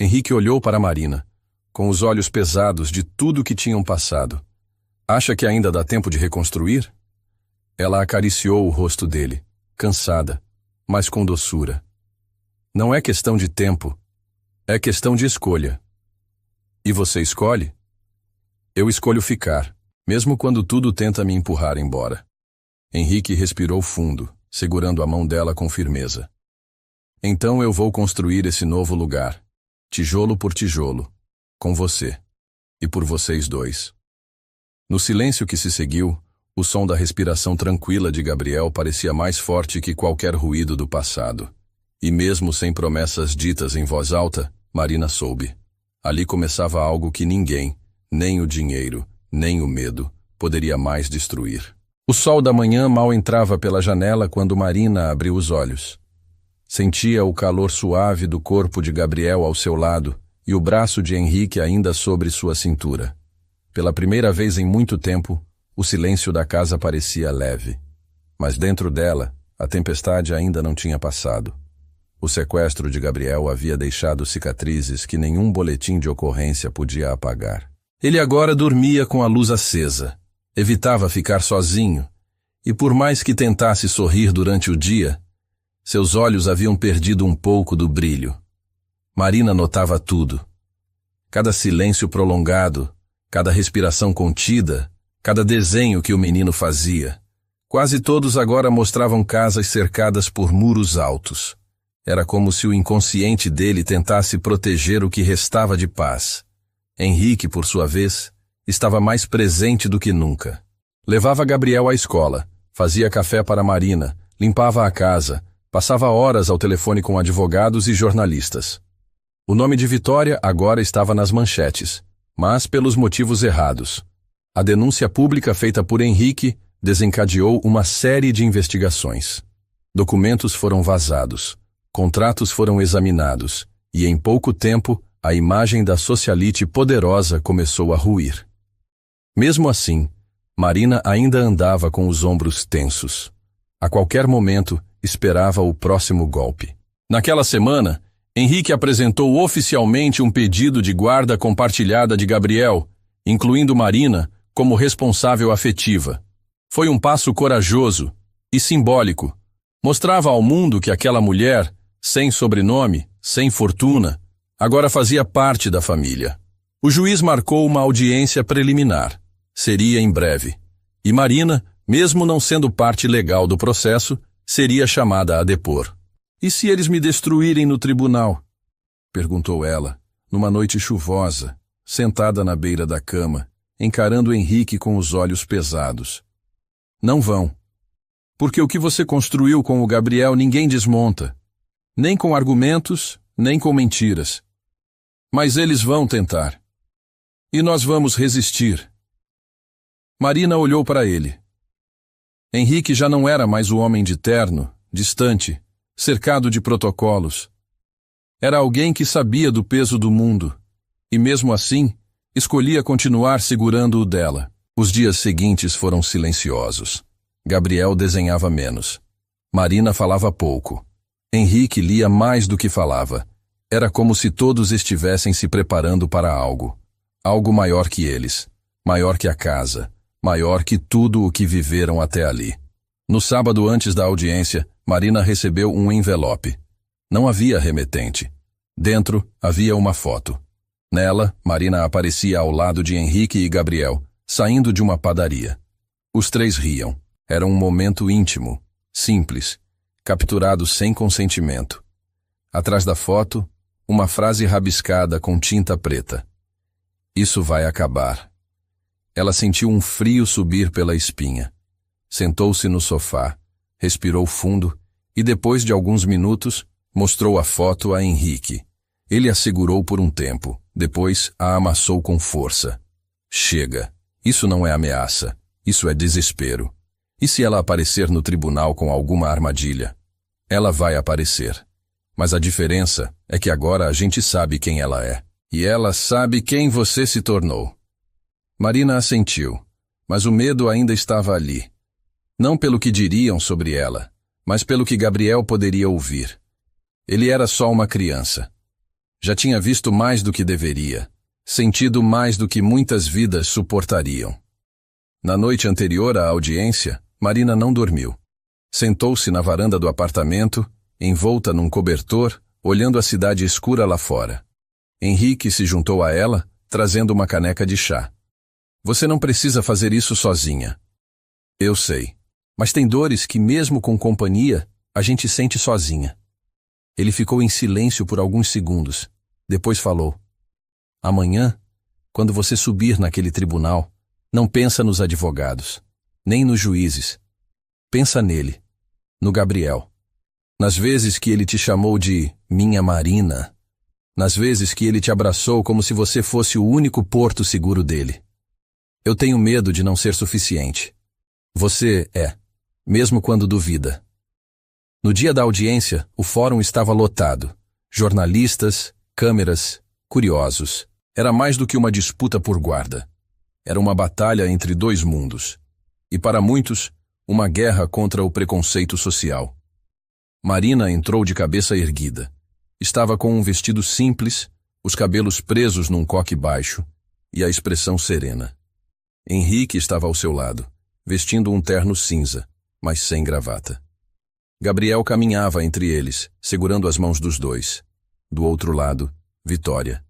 Henrique olhou para Marina, com os olhos pesados de tudo que tinham passado. Acha que ainda dá tempo de reconstruir? Ela acariciou o rosto dele, cansada, mas com doçura. Não é questão de tempo, é questão de escolha. E você escolhe? Eu escolho ficar, mesmo quando tudo tenta me empurrar embora. Henrique respirou fundo, segurando a mão dela com firmeza. Então eu vou construir esse novo lugar, tijolo por tijolo, com você, e por vocês dois. No silêncio que se seguiu, o som da respiração tranquila de Gabriel parecia mais forte que qualquer ruído do passado. E mesmo sem promessas ditas em voz alta, Marina soube. Ali começava algo que ninguém, nem o dinheiro, nem o medo, poderia mais destruir. O sol da manhã mal entrava pela janela quando Marina abriu os olhos. Sentia o calor suave do corpo de Gabriel ao seu lado e o braço de Henrique ainda sobre sua cintura. Pela primeira vez em muito tempo, o silêncio da casa parecia leve. Mas dentro dela, a tempestade ainda não tinha passado. O sequestro de Gabriel havia deixado cicatrizes que nenhum boletim de ocorrência podia apagar. Ele agora dormia com a luz acesa. Evitava ficar sozinho, e por mais que tentasse sorrir durante o dia, seus olhos haviam perdido um pouco do brilho. Marina notava tudo. Cada silêncio prolongado, cada respiração contida, cada desenho que o menino fazia. Quase todos agora mostravam casas cercadas por muros altos. Era como se o inconsciente dele tentasse proteger o que restava de paz. Henrique, por sua vez, estava mais presente do que nunca. Levava Gabriel à escola, fazia café para Marina, limpava a casa, passava horas ao telefone com advogados e jornalistas. O nome de Vitória agora estava nas manchetes, mas pelos motivos errados. A denúncia pública feita por Henrique desencadeou uma série de investigações. Documentos foram vazados, contratos foram examinados, e em pouco tempo a imagem da socialite poderosa começou a ruir. Mesmo assim, Marina ainda andava com os ombros tensos. A qualquer momento, esperava o próximo golpe. Naquela semana, Henrique apresentou oficialmente um pedido de guarda compartilhada de Gabriel, incluindo Marina, como responsável afetiva. Foi um passo corajoso e simbólico. Mostrava ao mundo que aquela mulher, sem sobrenome, sem fortuna, agora fazia parte da família. O juiz marcou uma audiência preliminar. Seria em breve. E Marina, mesmo não sendo parte legal do processo, seria chamada a depor. E se eles me destruírem no tribunal? Perguntou ela, numa noite chuvosa, sentada na beira da cama, encarando Henrique com os olhos pesados. Não vão. Porque o que você construiu com o Gabriel ninguém desmonta. Nem com argumentos, nem com mentiras. Mas eles vão tentar. E nós vamos resistir. Marina olhou para ele. Henrique já não era mais o homem de terno, distante, cercado de protocolos. Era alguém que sabia do peso do mundo, e mesmo assim, escolhia continuar segurando o dela. Os dias seguintes foram silenciosos. Gabriel desenhava menos. Marina falava pouco. Henrique lia mais do que falava. Era como se todos estivessem se preparando para algo. Algo maior que eles, maior que a casa, maior que tudo o que viveram até ali. No sábado antes da audiência, Marina recebeu um envelope. Não havia remetente. Dentro havia uma foto. Nela, Marina aparecia ao lado de Henrique e Gabriel, saindo de uma padaria. Os três riam. Era um momento íntimo, simples, capturado sem consentimento. Atrás da foto, uma frase rabiscada com tinta preta. Isso vai acabar. Ela sentiu um frio subir pela espinha. Sentou-se no sofá, respirou fundo e depois de alguns minutos, mostrou a foto a Henrique. Ele a segurou por um tempo, depois a amassou com força. Chega. Isso não é ameaça. Isso é desespero. E se ela aparecer no tribunal com alguma armadilha? Ela vai aparecer. Mas a diferença é que agora a gente sabe quem ela é. E ela sabe quem você se tornou. Marina assentiu, mas o medo ainda estava ali. Não pelo que diriam sobre ela, mas pelo que Gabriel poderia ouvir. Ele era só uma criança. Já tinha visto mais do que deveria, sentido mais do que muitas vidas suportariam. Na noite anterior à audiência, Marina não dormiu. Sentou-se na varanda do apartamento, envolta num cobertor, olhando a cidade escura lá fora. Henrique se juntou a ela, trazendo uma caneca de chá. Você não precisa fazer isso sozinha. Eu sei. Mas tem dores que, mesmo com companhia, a gente sente sozinha. Ele ficou em silêncio por alguns segundos. Depois falou. Amanhã, quando você subir naquele tribunal, não pensa nos advogados, nem nos juízes. Pensa nele, no Gabriel. Nas vezes que ele te chamou de minha Marina. Nas vezes que ele te abraçou como se você fosse o único porto seguro dele. Eu tenho medo de não ser suficiente. Você é, mesmo quando duvida. No dia da audiência, o fórum estava lotado. Jornalistas, câmeras, curiosos. Era mais do que uma disputa por guarda. Era uma batalha entre dois mundos. E para muitos, uma guerra contra o preconceito social. Marina entrou de cabeça erguida. Estava com um vestido simples, os cabelos presos num coque baixo, e a expressão serena. Henrique estava ao seu lado, vestindo um terno cinza, mas sem gravata. Gabriel caminhava entre eles, segurando as mãos dos dois. Do outro lado, Vitória.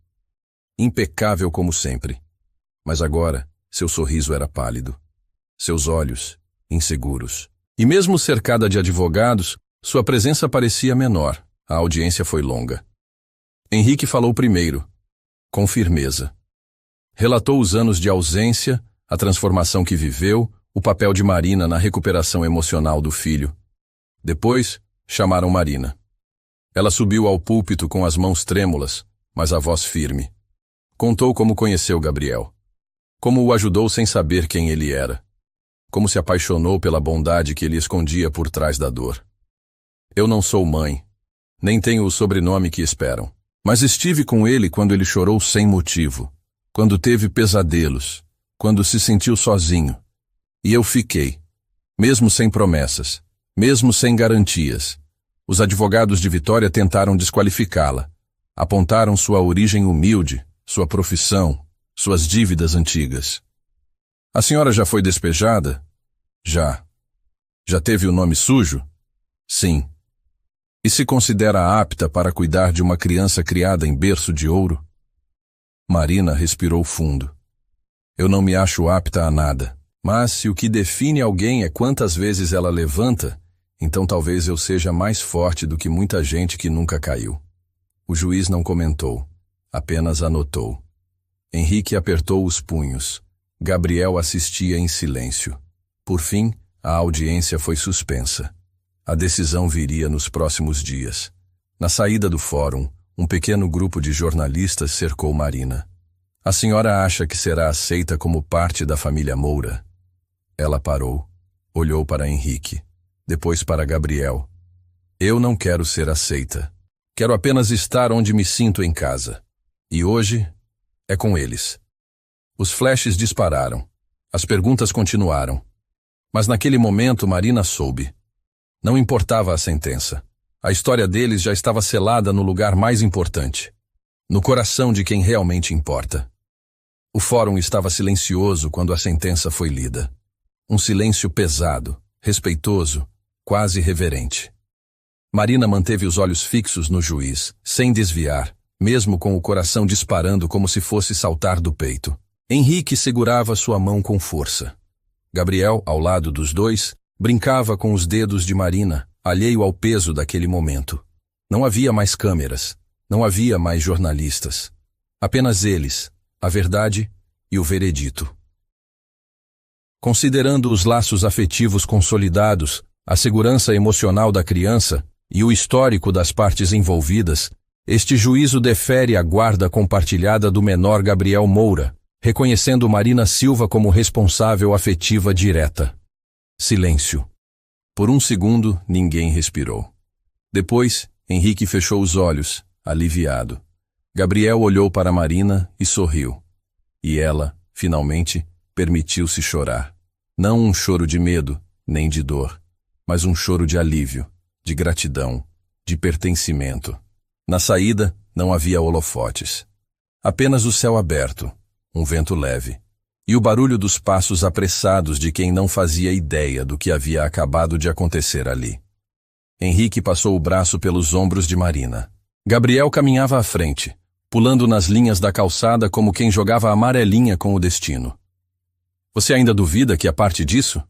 Impecável como sempre. Mas agora, seu sorriso era pálido. Seus olhos, inseguros. E mesmo cercada de advogados, sua presença parecia menor. A audiência foi longa. Henrique falou primeiro, com firmeza. Relatou os anos de ausência, a transformação que viveu, o papel de Marina na recuperação emocional do filho. Depois, chamaram Marina. Ela subiu ao púlpito com as mãos trêmulas, mas a voz firme. Contou como conheceu Gabriel. Como o ajudou sem saber quem ele era. Como se apaixonou pela bondade que ele escondia por trás da dor. Eu não sou mãe, nem tenho o sobrenome que esperam. Mas estive com ele quando ele chorou sem motivo, quando teve pesadelos, quando se sentiu sozinho. E eu fiquei, mesmo sem promessas, mesmo sem garantias. Os advogados de Vitória tentaram desqualificá-la. Apontaram sua origem humilde, sua profissão, suas dívidas antigas. A senhora já foi despejada? Já. Já teve o nome sujo? Sim. E se considera apta para cuidar de uma criança criada em berço de ouro? Marina respirou fundo. Eu não me acho apta a nada. Mas se o que define alguém é quantas vezes ela levanta, então talvez eu seja mais forte do que muita gente que nunca caiu. O juiz não comentou, apenas anotou. Henrique apertou os punhos. Gabriel assistia em silêncio. Por fim, a audiência foi suspensa. A decisão viria nos próximos dias. Na saída do fórum, um pequeno grupo de jornalistas cercou Marina. A senhora acha que será aceita como parte da família Moura? Ela parou, olhou para Henrique, depois para Gabriel. Eu não quero ser aceita. Quero apenas estar onde me sinto em casa. E hoje é com eles. Os flashes dispararam. As perguntas continuaram. Mas naquele momento Marina soube. Não importava a sentença. A história deles já estava selada no lugar mais importante. No coração de quem realmente importa. O fórum estava silencioso quando a sentença foi lida. Um silêncio pesado, respeitoso, quase reverente. Marina manteve os olhos fixos no juiz, sem desviar, mesmo com o coração disparando como se fosse saltar do peito. Henrique segurava sua mão com força. Gabriel, ao lado dos dois, brincava com os dedos de Marina, alheio ao peso daquele momento. Não havia mais câmeras, não havia mais jornalistas. Apenas eles, a verdade e o veredito. Considerando os laços afetivos consolidados, a segurança emocional da criança e o histórico das partes envolvidas, este juízo defere a guarda compartilhada do menor Gabriel Moura, reconhecendo Marina Silva como responsável afetiva direta. Silêncio. Por um segundo, ninguém respirou. Depois, Henrique fechou os olhos, aliviado. Gabriel olhou para Marina e sorriu. E ela finalmente, permitiu-se chorar. Não um choro de medo, nem de dor, mas um choro de alívio, de gratidão, de pertencimento. Na saída, não havia holofotes. Apenas o céu aberto, um vento leve, e o barulho dos passos apressados de quem não fazia ideia do que havia acabado de acontecer ali. Henrique passou o braço pelos ombros de Marina. Gabriel caminhava à frente, pulando nas linhas da calçada como quem jogava a amarelinha com o destino. Você ainda duvida que é parte disso?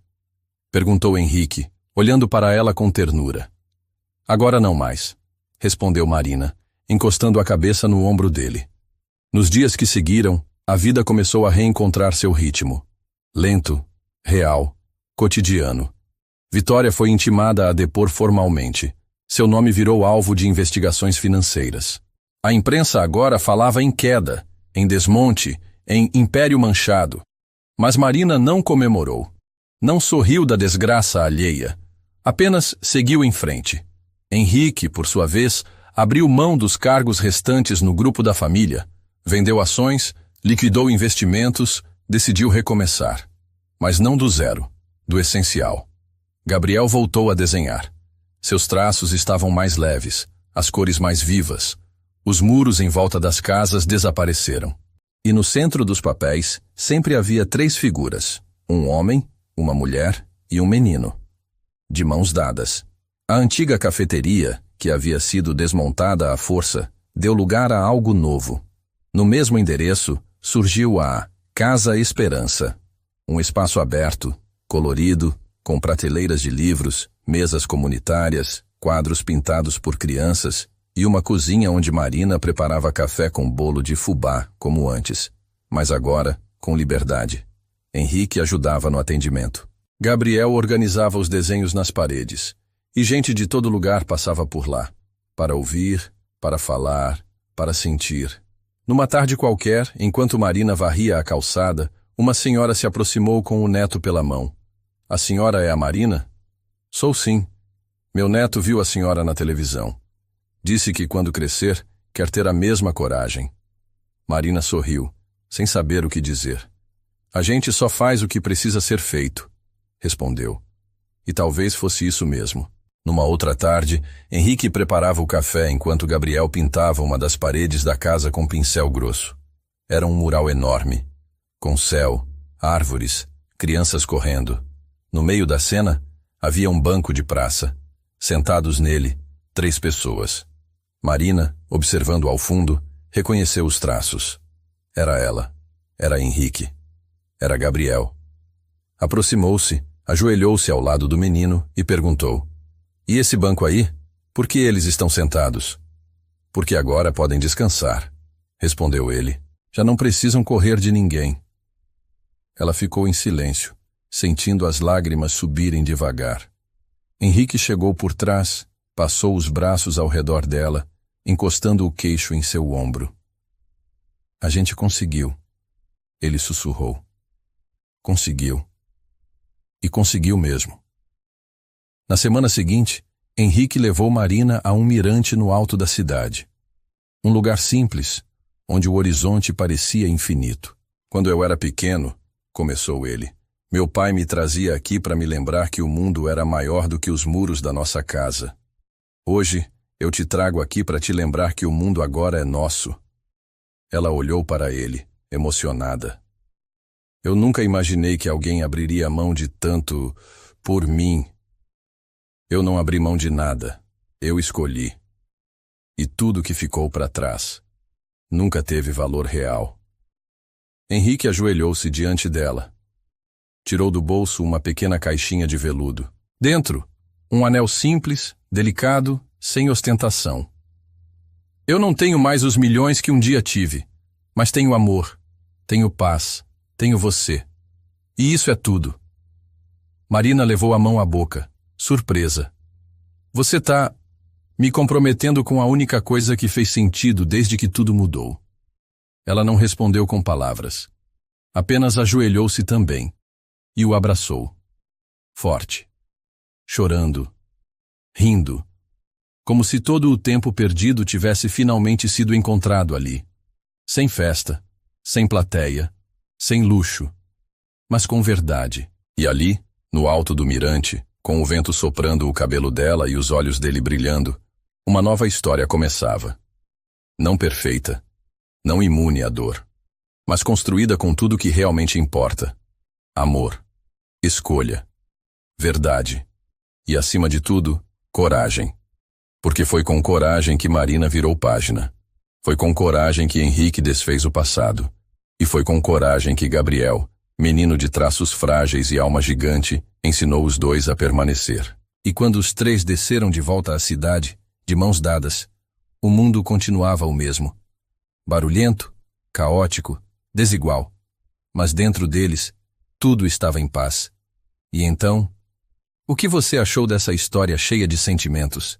Perguntou Henrique, olhando para ela com ternura. Agora não mais, respondeu Marina, encostando a cabeça no ombro dele. Nos dias que seguiram, a vida começou a reencontrar seu ritmo. Lento, real, cotidiano. Vitória foi intimada a depor formalmente. Seu nome virou alvo de investigações financeiras. A imprensa agora falava em queda, em desmonte, em império manchado. Mas Marina não comemorou. Não sorriu da desgraça alheia. Apenas seguiu em frente. Henrique, por sua vez, abriu mão dos cargos restantes no grupo da família, vendeu ações, liquidou investimentos, decidiu recomeçar. Mas não do zero, do essencial. Gabriel voltou a desenhar. Seus traços estavam mais leves, as cores mais vivas. Os muros em volta das casas desapareceram. E no centro dos papéis sempre havia 3 figuras, um homem, uma mulher e um menino. De mãos dadas. A antiga cafeteria, que havia sido desmontada à força, deu lugar a algo novo. No mesmo endereço, surgiu a Casa Esperança. Um espaço aberto, colorido, com prateleiras de livros, mesas comunitárias, quadros pintados por crianças e uma cozinha onde Marina preparava café com bolo de fubá, como antes, mas agora com liberdade. Henrique ajudava no atendimento. Gabriel organizava os desenhos nas paredes, e gente de todo lugar passava por lá, para ouvir, para falar, para sentir. Numa tarde qualquer, enquanto Marina varria a calçada, uma senhora se aproximou com o neto pela mão. A senhora é a Marina? Sou sim. Meu neto viu a senhora na televisão. Disse que quando crescer, quer ter a mesma coragem. Marina sorriu, sem saber o que dizer. A gente só faz o que precisa ser feito, respondeu. E talvez fosse isso mesmo. Numa outra tarde, Henrique preparava o café enquanto Gabriel pintava uma das paredes da casa com pincel grosso. Era um mural enorme, com céu, árvores, crianças correndo. No meio da cena, havia um banco de praça. Sentados nele, 3 pessoas. Marina, observando ao fundo, reconheceu os traços. Era ela. Era Henrique. Era Gabriel. Aproximou-se, ajoelhou-se ao lado do menino e perguntou: E esse banco aí? Por que eles estão sentados? Porque agora podem descansar, respondeu ele. Já não precisam correr de ninguém. Ela ficou em silêncio, sentindo as lágrimas subirem devagar. Henrique chegou por trás, passou os braços ao redor dela, encostando o queixo em seu ombro. A gente conseguiu, ele sussurrou. Conseguiu. E conseguiu mesmo. Na semana seguinte, Henrique levou Marina a um mirante no alto da cidade. Um lugar simples, onde o horizonte parecia infinito. Quando eu era pequeno, começou ele, meu pai me trazia aqui para me lembrar que o mundo era maior do que os muros da nossa casa. Hoje, eu te trago aqui para te lembrar que o mundo agora é nosso. Ela olhou para ele, emocionada. Eu nunca imaginei que alguém abriria mão de tanto por mim. Eu não abri mão de nada. Eu escolhi. E tudo que ficou para trás nunca teve valor real. Henrique ajoelhou-se diante dela. Tirou do bolso uma pequena caixinha de veludo. Dentro, um anel simples, delicado, sem ostentação. Eu não tenho mais os milhões que um dia tive, mas tenho amor, tenho paz, tenho você. E isso é tudo. Marina levou a mão à boca, surpresa. Você tá me comprometendo com a única coisa que fez sentido desde que tudo mudou. Ela não respondeu com palavras. Apenas ajoelhou-se também e o abraçou. Forte. Chorando. Rindo. Como se todo o tempo perdido tivesse finalmente sido encontrado ali. Sem festa. Sem plateia. sem luxo, mas com verdade. E ali, no alto do mirante, com o vento soprando o cabelo dela e os olhos dele brilhando, uma nova história começava. Não perfeita, não imune à dor, mas construída com tudo que realmente importa: amor, escolha, verdade e, acima de tudo, coragem. Porque foi com coragem que Marina virou página. Foi com coragem que Henrique desfez o passado. E foi com coragem que Gabriel, menino de traços frágeis e alma gigante, ensinou os dois a permanecer. E quando os três desceram de volta à cidade, de mãos dadas, o mundo continuava o mesmo. Barulhento, caótico, desigual. Mas dentro deles, tudo estava em paz. E então, o que você achou dessa história cheia de sentimentos?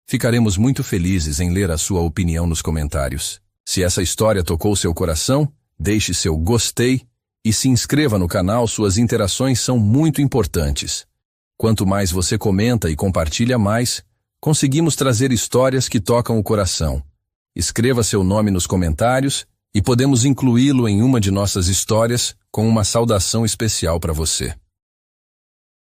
Ficaremos muito felizes em ler a sua opinião nos comentários. Se essa história tocou seu coração, deixe seu gostei e se inscreva no canal. Suas interações são muito importantes. Quanto mais você comenta e compartilha mais, conseguimos trazer histórias que tocam o coração. Escreva seu nome nos comentários e podemos incluí-lo em uma de nossas histórias com uma saudação especial para você.